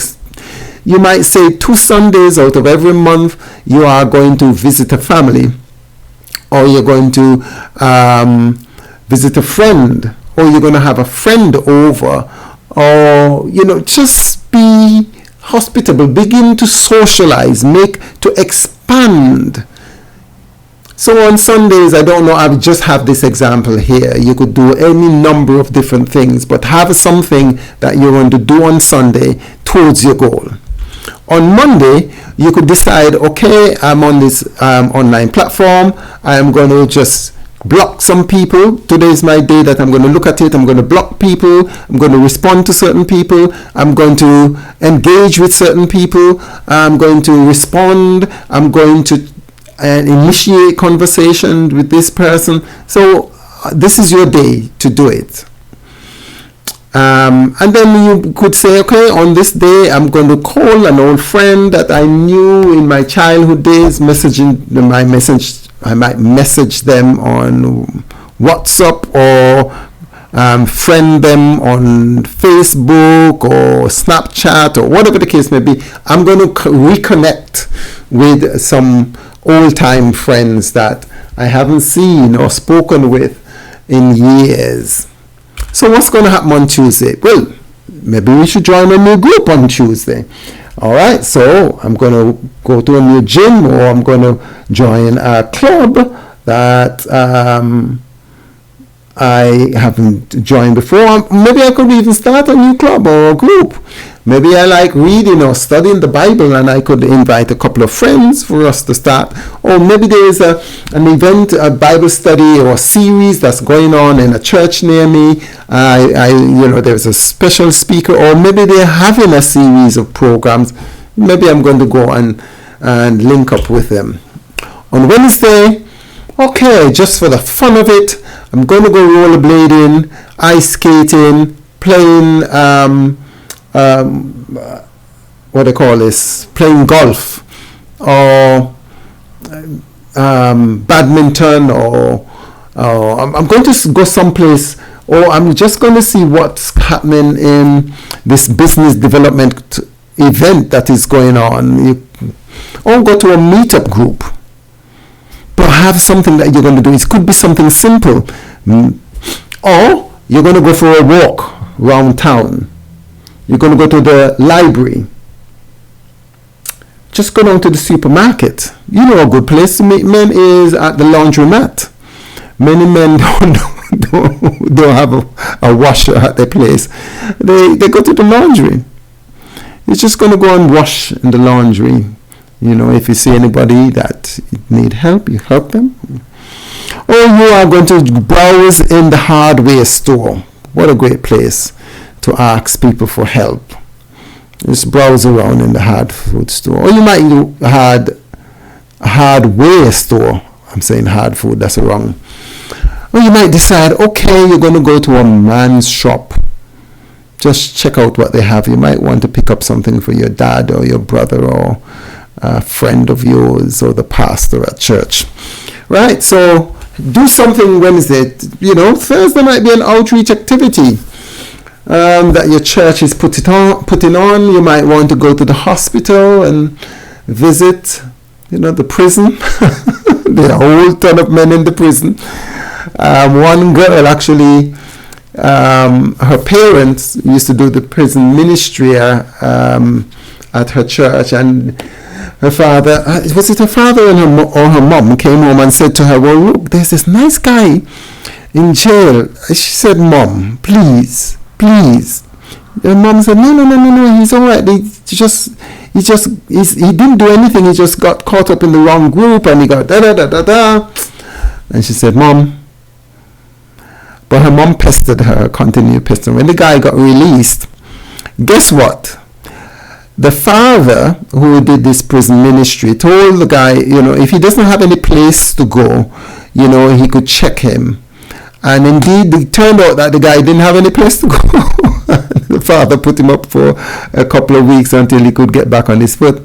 you might say 2 Sundays out of every month, you are going to visit a family, or you're going to visit a friend, or you're going to have a friend over, or, just be hospitable, begin to socialize, to expand. So on Sundays, I don't know, I would just have this example here. You could do any number of different things, but have something that you're going to do on Sunday towards your goal. On Monday, you could decide, okay, I'm on this online platform. I'm going to just block some people. Today is my day that I'm going to look at it. I'm going to block people. I'm going to respond to certain people. I'm going to engage with certain people. I'm going to respond. I'm going to initiate conversation with this person. So this is your day to do it. And then you could say, okay, on this day, I'm going to call an old friend that I knew in my childhood days, I might message them on WhatsApp or friend them on Facebook or Snapchat or whatever the case may be. I'm going to reconnect with some old-time friends that I haven't seen or spoken with in years. So what's going to happen on Tuesday? Well, maybe we should join a new group on Tuesday. All right, so I'm going to go to a new gym, or I'm going to join a club that I haven't joined before. Maybe I could even start a new club or a group. Maybe I like reading or studying the Bible, and I could invite a couple of friends for us to start. Or maybe there is an event, a Bible study or a series that's going on in a church near me. There's a special speaker, or maybe they're having a series of programs. Maybe I'm going to go and link up with them. On Wednesday, okay, just for the fun of it, I'm going to go rollerblading, ice skating, playing what they call this, playing golf, or badminton, or I'm going to go someplace, or I'm just going to see what's happening in this business development event that is going on, or go to a meetup group. But have something that you're going to do. It could be something simple, or you're going to go for a walk around town. You're going to go to the library. Just go down to the supermarket. You know, a good place to meet men is at the laundromat. Many men don't have a washer at their place. They go to the laundry. You're just going to go and wash in the laundry. You know, if you see anybody that need help, you help them. Or you are going to browse in the hardware store. What a great place to ask people for help. Just browse around in the hard food store. Or you might do a hardware store. I'm saying hard food, that's wrong. Or you might decide, okay, you're going to go to a man's shop. Just check out what they have. You might want to pick up something for your dad or your brother or a friend of yours or the pastor at church. Right, so do something Wednesday. You know, Thursday might be an outreach activity that your church is putting on. You might want to go to the hospital and visit, the prison. There are a whole ton of men in the prison. One girl actually, her parents used to do the prison ministry at her church, and her father, was it her father or her mom came home and said to her, well, look, there's this nice guy in jail. She said, Mom, please. The mom said, no, he's all right. He didn't do anything. He just got caught up in the wrong group and he got da-da-da-da-da. And she said, Mom. But her mom continued pestering. When the guy got released, guess what? The father who did this prison ministry told the guy, if he doesn't have any place to go, he could check him. And indeed, it turned out that the guy didn't have any place to go. The father put him up for a couple of weeks until he could get back on his foot.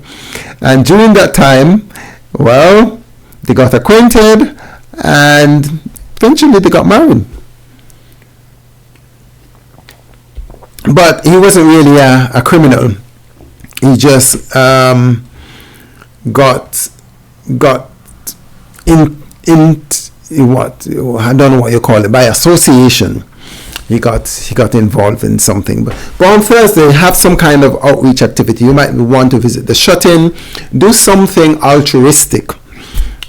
And during that time, well, they got acquainted and eventually they got married. But he wasn't really a criminal. He just got in what, I don't know what you call it, by association. He got involved in something. But on Thursday, have some kind of outreach activity. You might want to visit the shut-in, do something altruistic,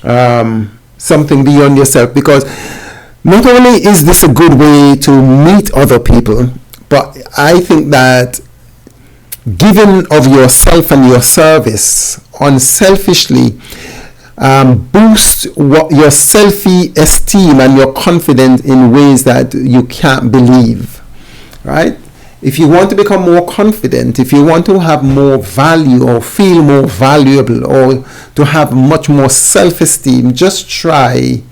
something beyond yourself, because not only is this a good way to meet other people, but I think that giving of yourself and your service unselfishly boosts your self-esteem and your confidence in ways that you can't believe, right? If you want to become more confident, if you want to have more value or feel more valuable or to have much more self-esteem, just try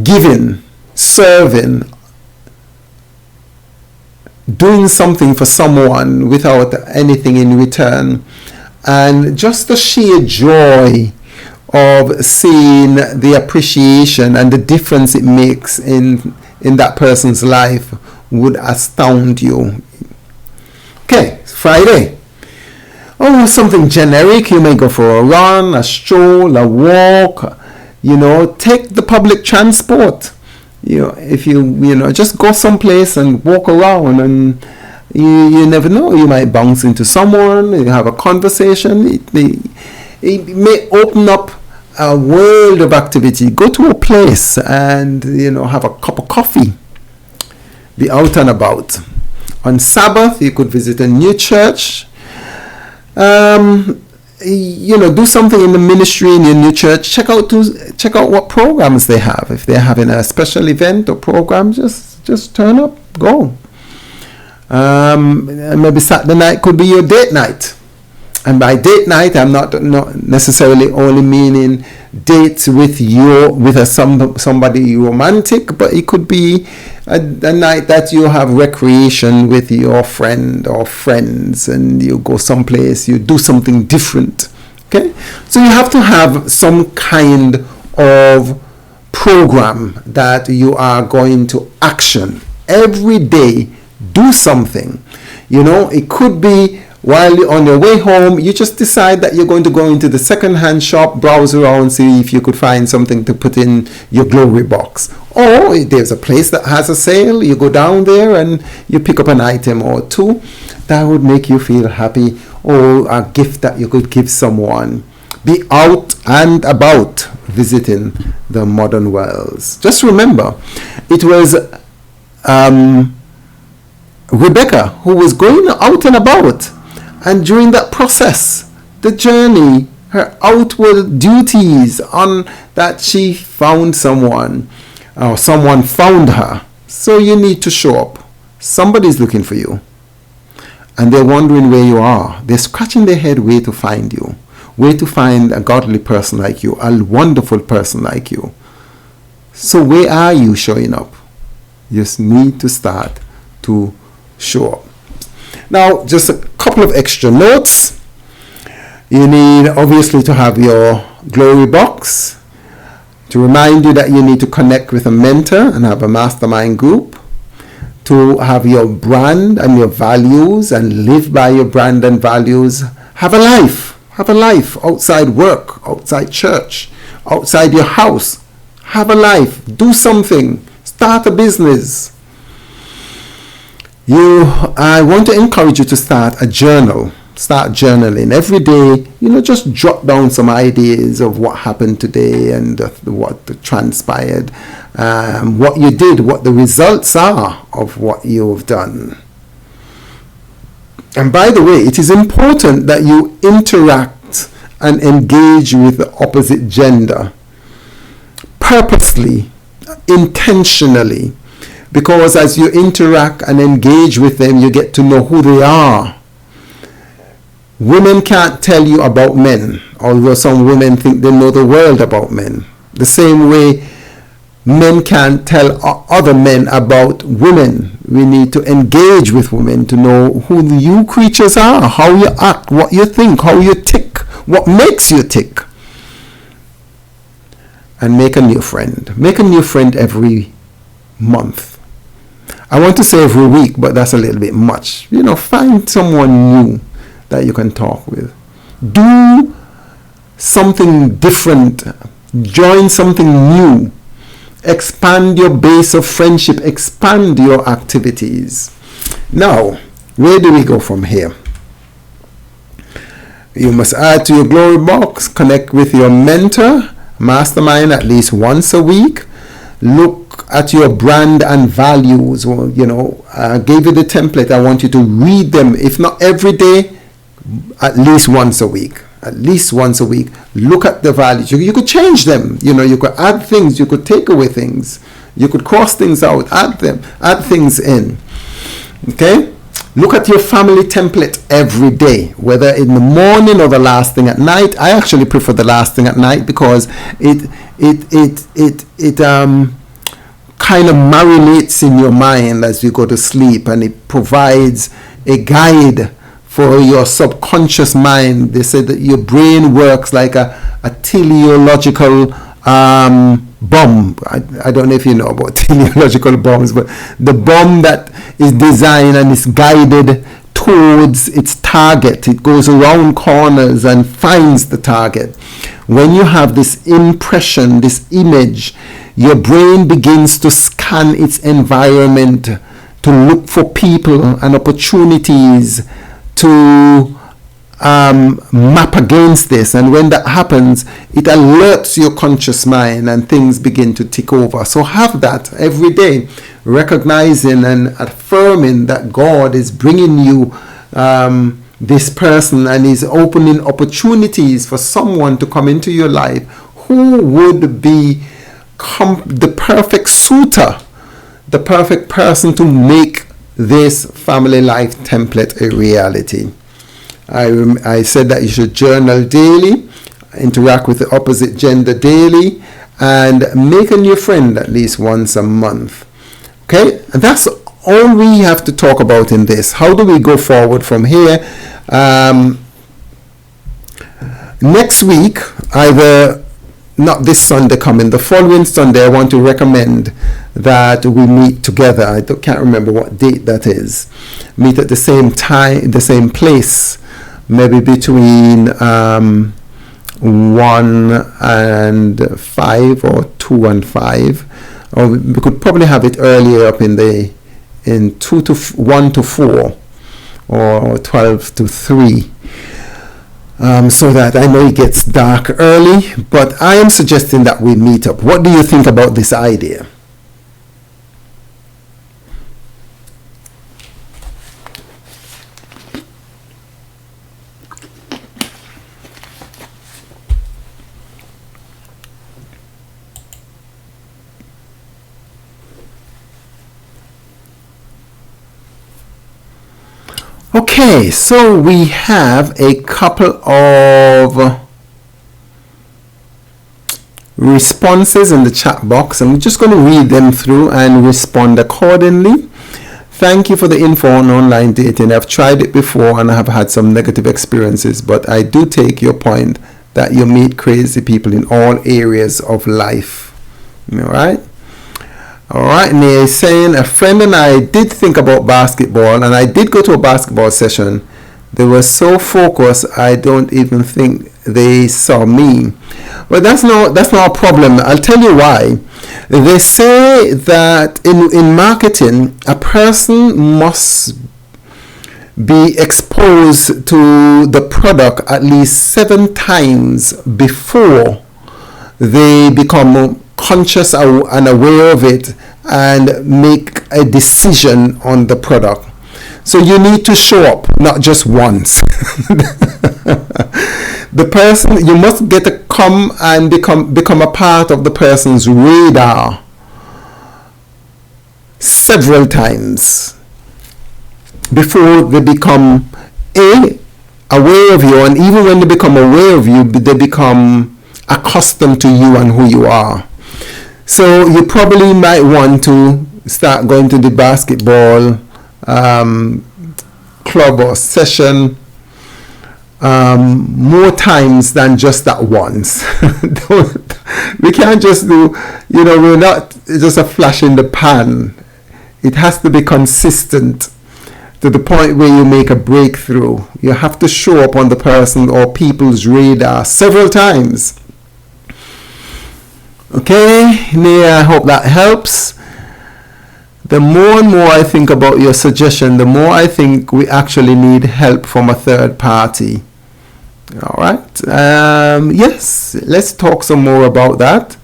giving, serving, doing something for someone without anything in return, and just the sheer joy of seeing the appreciation and the difference it makes in that person's life would astound you. Okay, Friday. Oh, something generic. You may go for a run, a stroll, a walk, take the public transport. If you just go someplace and walk around, and you never know, you might bounce into someone, you have a conversation. It may open up a world of activity. Go to a place and, have a cup of coffee. Be out and about. On Sabbath, you could visit a new church. Do something in the ministry in your new church. Check out what programs they have. If they're having a special event or program, just turn up, go. And maybe Saturday night could be your date night. And by date night, I'm not necessarily only meaning dates with somebody romantic, but it could be a night that you have recreation with your friend or friends, and you go someplace, you do something different. Okay, so you have to have some kind of program that you are going to action every day. Do something. It could be while you're on your way home, you just decide that you're going to go into the second-hand shop, browse around, see if you could find something to put in your glory box. Or if there's a place that has a sale, you go down there and you pick up an item or two that would make you feel happy, or a gift that you could give someone. Be out and about visiting the modern worlds. Just remember, it was Rebecca who was going out and about. And during that process, the journey, her outward duties on that she found someone, or someone found her. So you need to show up. Somebody's looking for you. And they're wondering where you are. They're scratching their head where to find you. Where to find a godly person like you, a wonderful person like you. So where are you showing up? You just need to start to show up. Now, just a couple of extra notes. You need obviously to have your glory box to remind you that you need to connect with a mentor and have a mastermind group, to have your brand and your values and live by your brand and values. Have a life outside work, outside church, outside your house. Have a life. Do something. Start a business. I want to encourage you to start a journal. Start journaling every day. Just jot down some ideas of what happened today and what transpired, what you did, what the results are of what you've done. And by the way, it is important that you interact and engage with the opposite gender purposely, intentionally. Because as you interact and engage with them, you get to know who they are. Women can't tell you about men, although some women think they know the world about men. The same way men can't tell other men about women. We need to engage with women to know who you creatures are, how you act, what you think, how you tick, what makes you tick. And make a new friend. Make a new friend every month. I want to say every week, but that's a little bit much. Find someone new that you can talk with. Do something different. Join something new. Expand your base of friendship. Expand your activities. Now, where do we go from here? You must add to your glory box. Connect with your mentor, mastermind at least once a week. Look at your brand and values. I gave you the template. I want you to read them. If not every day, at least once a week. At least once a week. Look at the values. You could change them. You could add things. You could take away things. You could cross things out. Add things in. Okay? Look at your family template every day, whether in the morning or the last thing at night. I actually prefer the last thing at night because it kind of marinates in your mind as you go to sleep, and it provides a guide for your subconscious mind. They say that your brain works like a teleological bomb. I don't know if you know about teleological bombs, but the bomb that is designed and is guided towards its target. It goes around corners and finds the target. When you have this impression, this image, your brain begins to scan its environment to look for people and opportunities to map against this, and when that happens, it alerts your conscious mind and things begin to tick over. So have that every day, recognizing and affirming that God is bringing you this person and is opening opportunities for someone to come into your life who would be the perfect suitor, the perfect person to make this family life template a reality. I said that you should journal daily, interact with the opposite gender daily, and make a new friend at least once a month. Okay, and that's all we have to talk about in this. How do we go forward from here? Next week, either not this Sunday coming, the following Sunday, I want to recommend that we meet together. I can't remember what date that is. Meet at the same time, the same place, maybe between 1 and 5 or 2 and 5. Or we could probably have it earlier up in 1 to 4 or 12 to 3. So that I know it gets dark early, but I am suggesting that we meet up. What do you think about this idea? Okay, so we have a couple of responses in the chat box. I'm just going to read them through and respond accordingly. Thank you for the info on online dating. I've tried it before and I have had some negative experiences, but I do take your point that you meet crazy people in all areas of life. All right? All right, and he's saying, a friend and I did think about basketball, and I did go to a basketball session. They were so focused, I don't even think they saw me. But that's not a problem. I'll tell you why. They say that in marketing, a person must be exposed to the product at least 7 times before they become conscious and aware of it and make a decision on the product. So you need to show up, not just once. The person, you must get to come and become a part of the person's radar several times before they become aware of you, and even when they become aware of you, they become accustomed to you and who you are. So you probably might want to start going to the basketball club or session more times than just that once. We can't just do, we're not just a flash in the pan. It has to be consistent to the point where you make a breakthrough. You have to show up on the person or people's radar several times. Okay, Nia, I hope that helps. The more and more I think about your suggestion, the more I think we actually need help from a third party. All right. Yes, let's talk some more about that.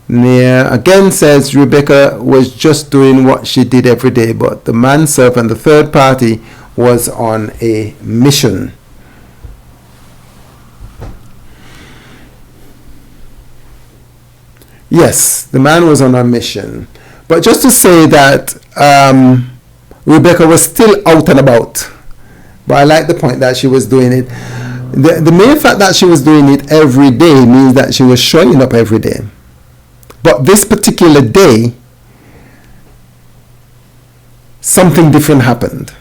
Nia again says Rebecca was just doing what she did every day, but the manservant, the third party, was on a mission. Yes, the man was on a mission. But just to say that Rebecca was still out and about. But I like the point that she was doing it. The mere fact that she was doing it every day means that she was showing up every day. But this particular day, something different happened.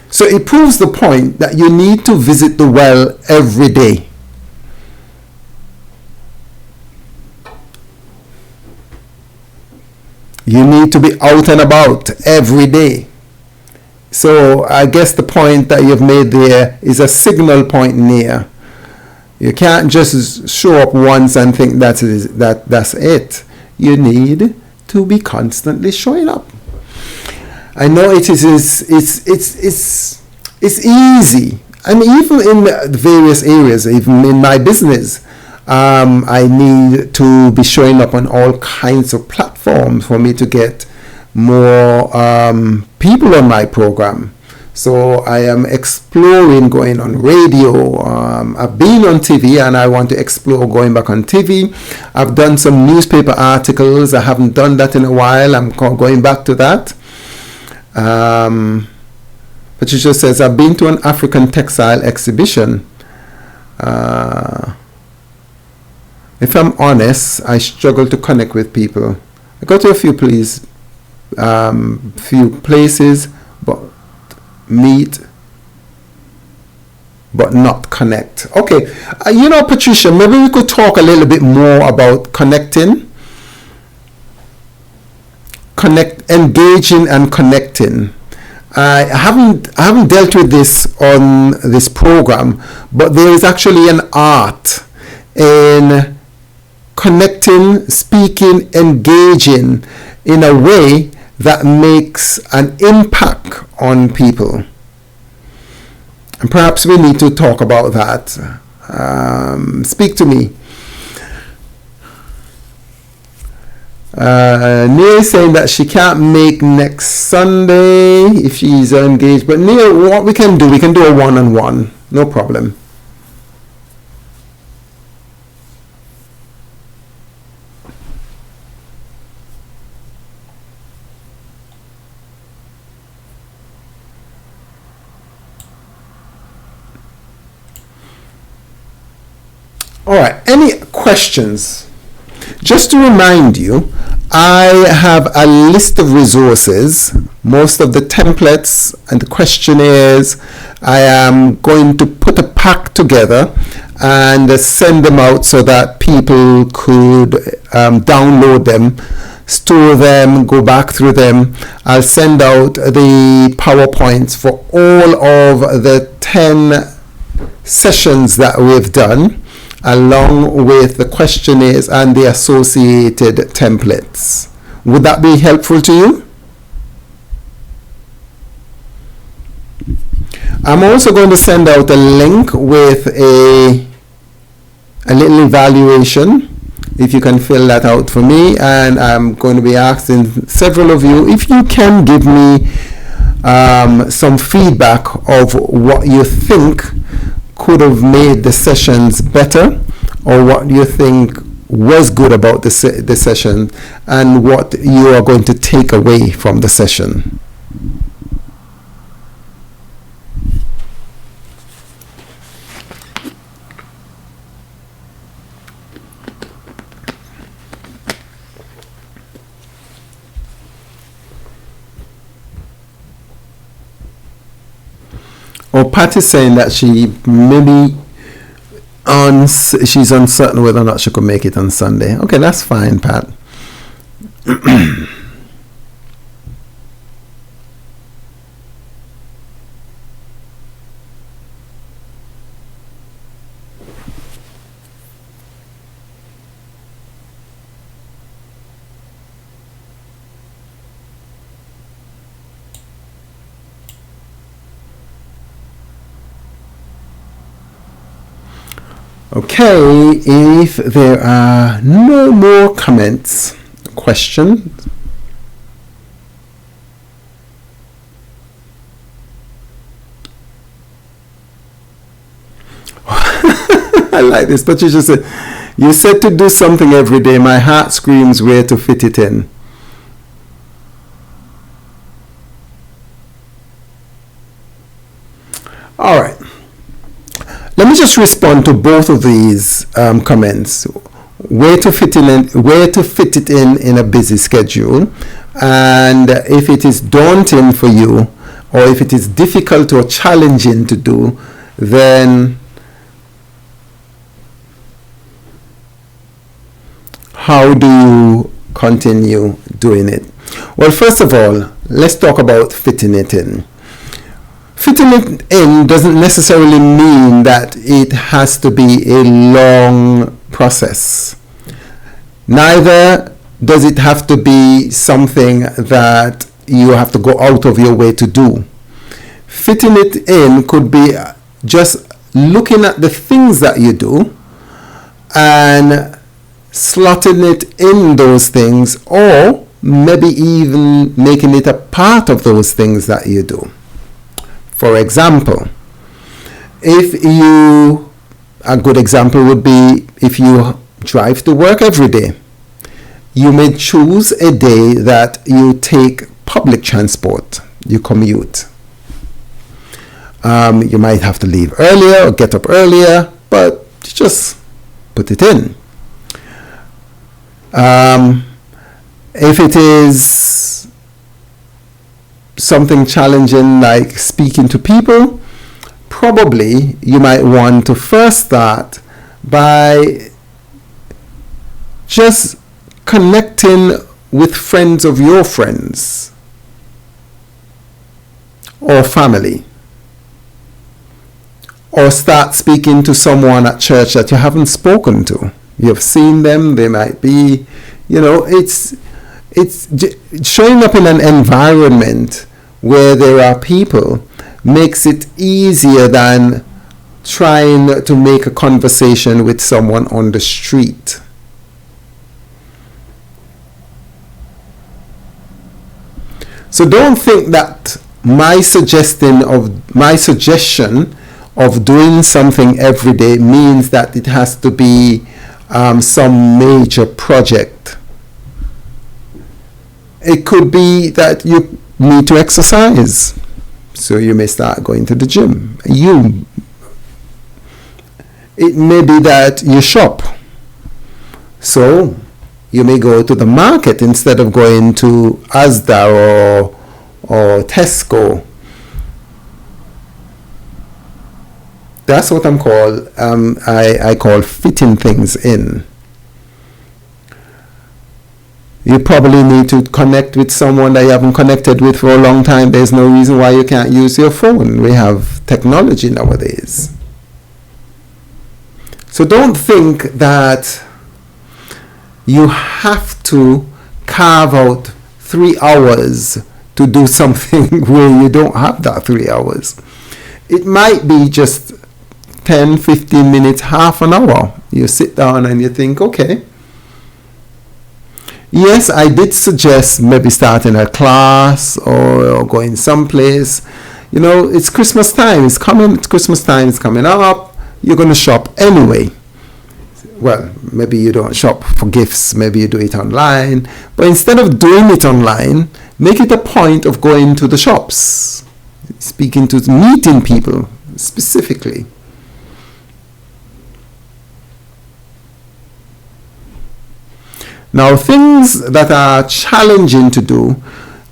So it proves the point that you need to visit the well every day. You need to be out and about every day. So I guess the point that you've made there is a signal point near. You can't just show up once and think that's it. You need to be constantly showing up. I know it's easy and even in the various areas, even in my business, I need to be showing up on all kinds of platforms for me to get more people on my program. So I am exploring going on radio. I've been on TV and I want to explore going back on TV. I've done some newspaper articles. I haven't done that in a while. I'm going back to that. Patricia says, I've been to an African textile exhibition. If I'm honest, I struggle to connect with people. I go to a few places, but meet, but not connect. Okay, Patricia, maybe we could talk a little bit more about engaging and connecting. I haven't dealt with this on this program, but there is actually an art in connecting, speaking, engaging in a way that makes an impact on people. And perhaps we need to talk about that. Speak to me. Neil is saying that she can't make next Sunday if she's engaged. But Neil, what we can do a one-on-one. No problem. All right, any questions? Just to remind you, I have a list of resources, most of the templates and the questionnaires. I am going to put a pack together and send them out so that people could download them, store them, go back through them. I'll send out the PowerPoints for all of the 10 sessions that we've done, along with the questionnaires and the associated templates. Would that be helpful to you? I'm also going to send out a link with a little evaluation, if you can fill that out for me, and I'm going to be asking several of you if you can give me some feedback of what you think could have made the sessions better, or what you think was good about the session, and what you are going to take away from the session. Or Pat is saying that she maybe she's uncertain whether or not she could make it on Sunday. Okay, that's fine, Pat. Okay, if there are no more comments, questions, I like this. Patricia said, you said to do something every day. My heart screams where to fit it in. All right. Let me just respond to both of these comments. Where to fit it in a busy schedule, and if it is daunting for you, or if it is difficult or challenging to do, then how do you continue doing it? Well, first of all, let's talk about fitting it in. Fitting it in doesn't necessarily mean that it has to be a long process. Neither does it have to be something that you have to go out of your way to do. Fitting it in could be just looking at the things that you do and slotting it in those things, or maybe even making it a part of those things that you do. For example, a good example would be if you drive to work every day. You may choose a day that you take public transport, you commute. You might have to leave earlier or get up earlier, but just put it in. If it is something challenging like speaking to people, probably you might want to first start by just connecting with friends of your friends or family, or start speaking to someone at church that you haven't spoken to. You've seen them, they might be, it's showing up in an environment where there are people makes it easier than trying to make a conversation with someone on the street. So don't think that my suggestion of doing something every day means that it has to be some major project. It could be that you need to exercise, so you may start going to the gym. It may be that you shop, so you may go to the market instead of going to Asda or Tesco. That's what I call fitting things in. You probably need to connect with someone that you haven't connected with for a long time. There's no reason why you can't use your phone. We have technology nowadays. So don't think that you have to carve out 3 hours to do something where you don't have that 3 hours. It might be just 10, 15 minutes, half an hour. You sit down and you think, okay, yes, I did suggest maybe starting a class or going someplace. It's Christmas time. It's Christmas time is coming up. You're going to shop anyway. Well, maybe you don't shop for gifts. Maybe you do it online. But instead of doing it online, make it a point of going to the shops, meeting people specifically. Now, things that are challenging to do,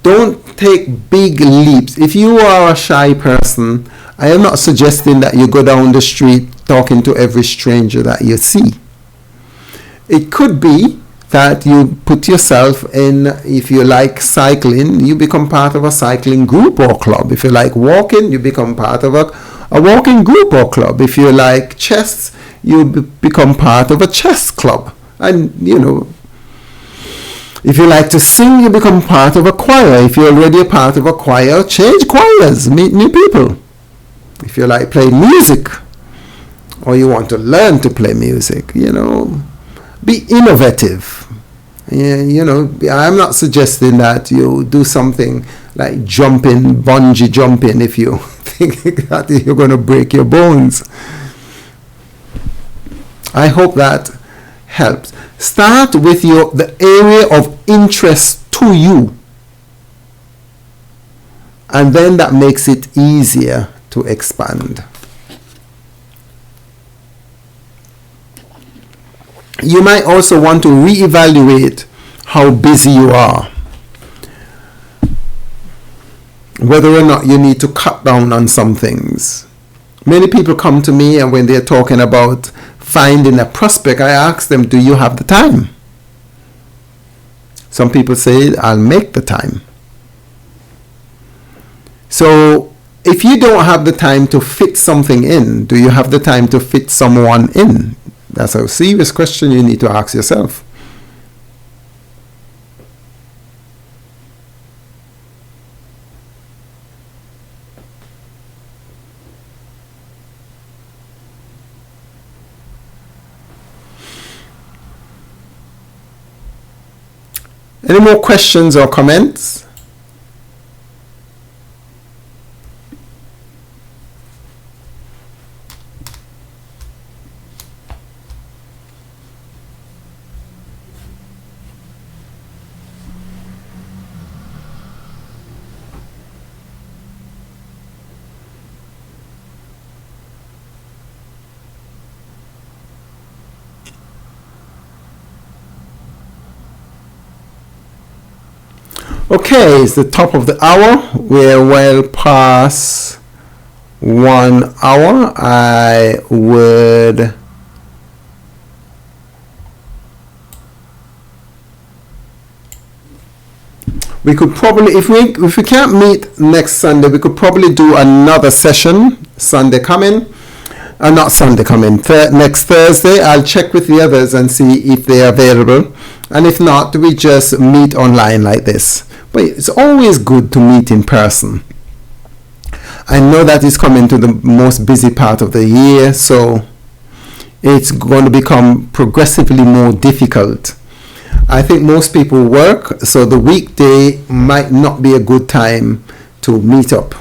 don't take big leaps. If you are a shy person, I am not suggesting that you go down the street talking to every stranger that you see. It could be that you put yourself in, if you like cycling, you become part of a cycling group or club. If you like walking, you become part of a walking group or club. If you like chess, you become part of a chess club. And, if you like to sing, you become part of a choir. If you're already a part of a choir, change choirs, meet new people. If you like playing music, or you want to learn to play music, be innovative. I'm not suggesting that you do something like bungee jumping, if you think that you're going to break your bones. I hope that helps. Start with the area of interest to you, and then that makes it easier to expand. You might also want to reevaluate how busy you are, whether or not you need to cut down on some things. Many people come to me, and when they're talking about finding a prospect, I ask them, do you have the time? Some people say, I'll make the time. So if you don't have the time to fit something in, do you have the time to fit someone in? That's a serious question you need to ask yourself. Any more questions or comments? Okay, it's the top of the hour. We're well past 1 hour. I would we could probably, if we can't meet next Sunday, we could probably do another session Sunday coming. Not Sunday coming, next Thursday. I'll check with the others and see if they're available. And if not, we just meet online like this. But it's always good to meet in person. I know that it's coming to the most busy part of the year, so it's going to become progressively more difficult. I think most people work, so the weekday might not be a good time to meet up.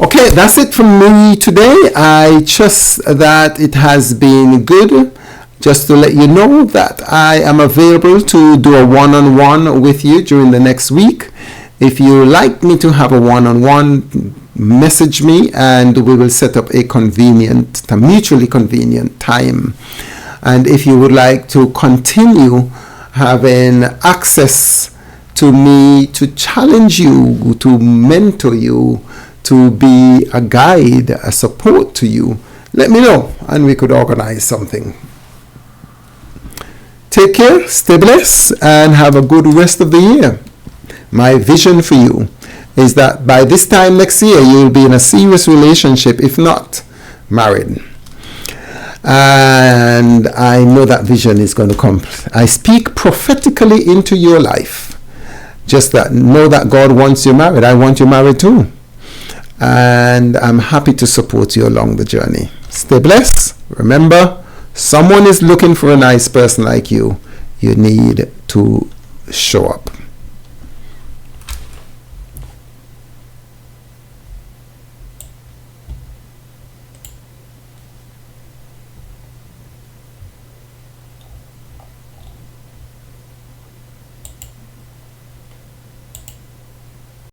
Okay, that's it from me today. I trust that it has been good. Just to let you know that I am available to do a one-on-one with you during the next week. If you like me to have a one-on-one, message me and we will set up a mutually convenient time. And if you would like to continue having access to me to challenge you, to mentor you, to be a guide, a support to you, let me know and we could organize something. Take care, stay blessed, and have a good rest of the year. My vision for you is that by this time next year, you'll be in a serious relationship, if not married. And I know that vision is going to come. I speak prophetically into your life. Just that, know that God wants you married. I want you married too. And I'm happy to support you along the journey. Stay blessed. Remember, someone is looking for a nice person like you. You need to show up.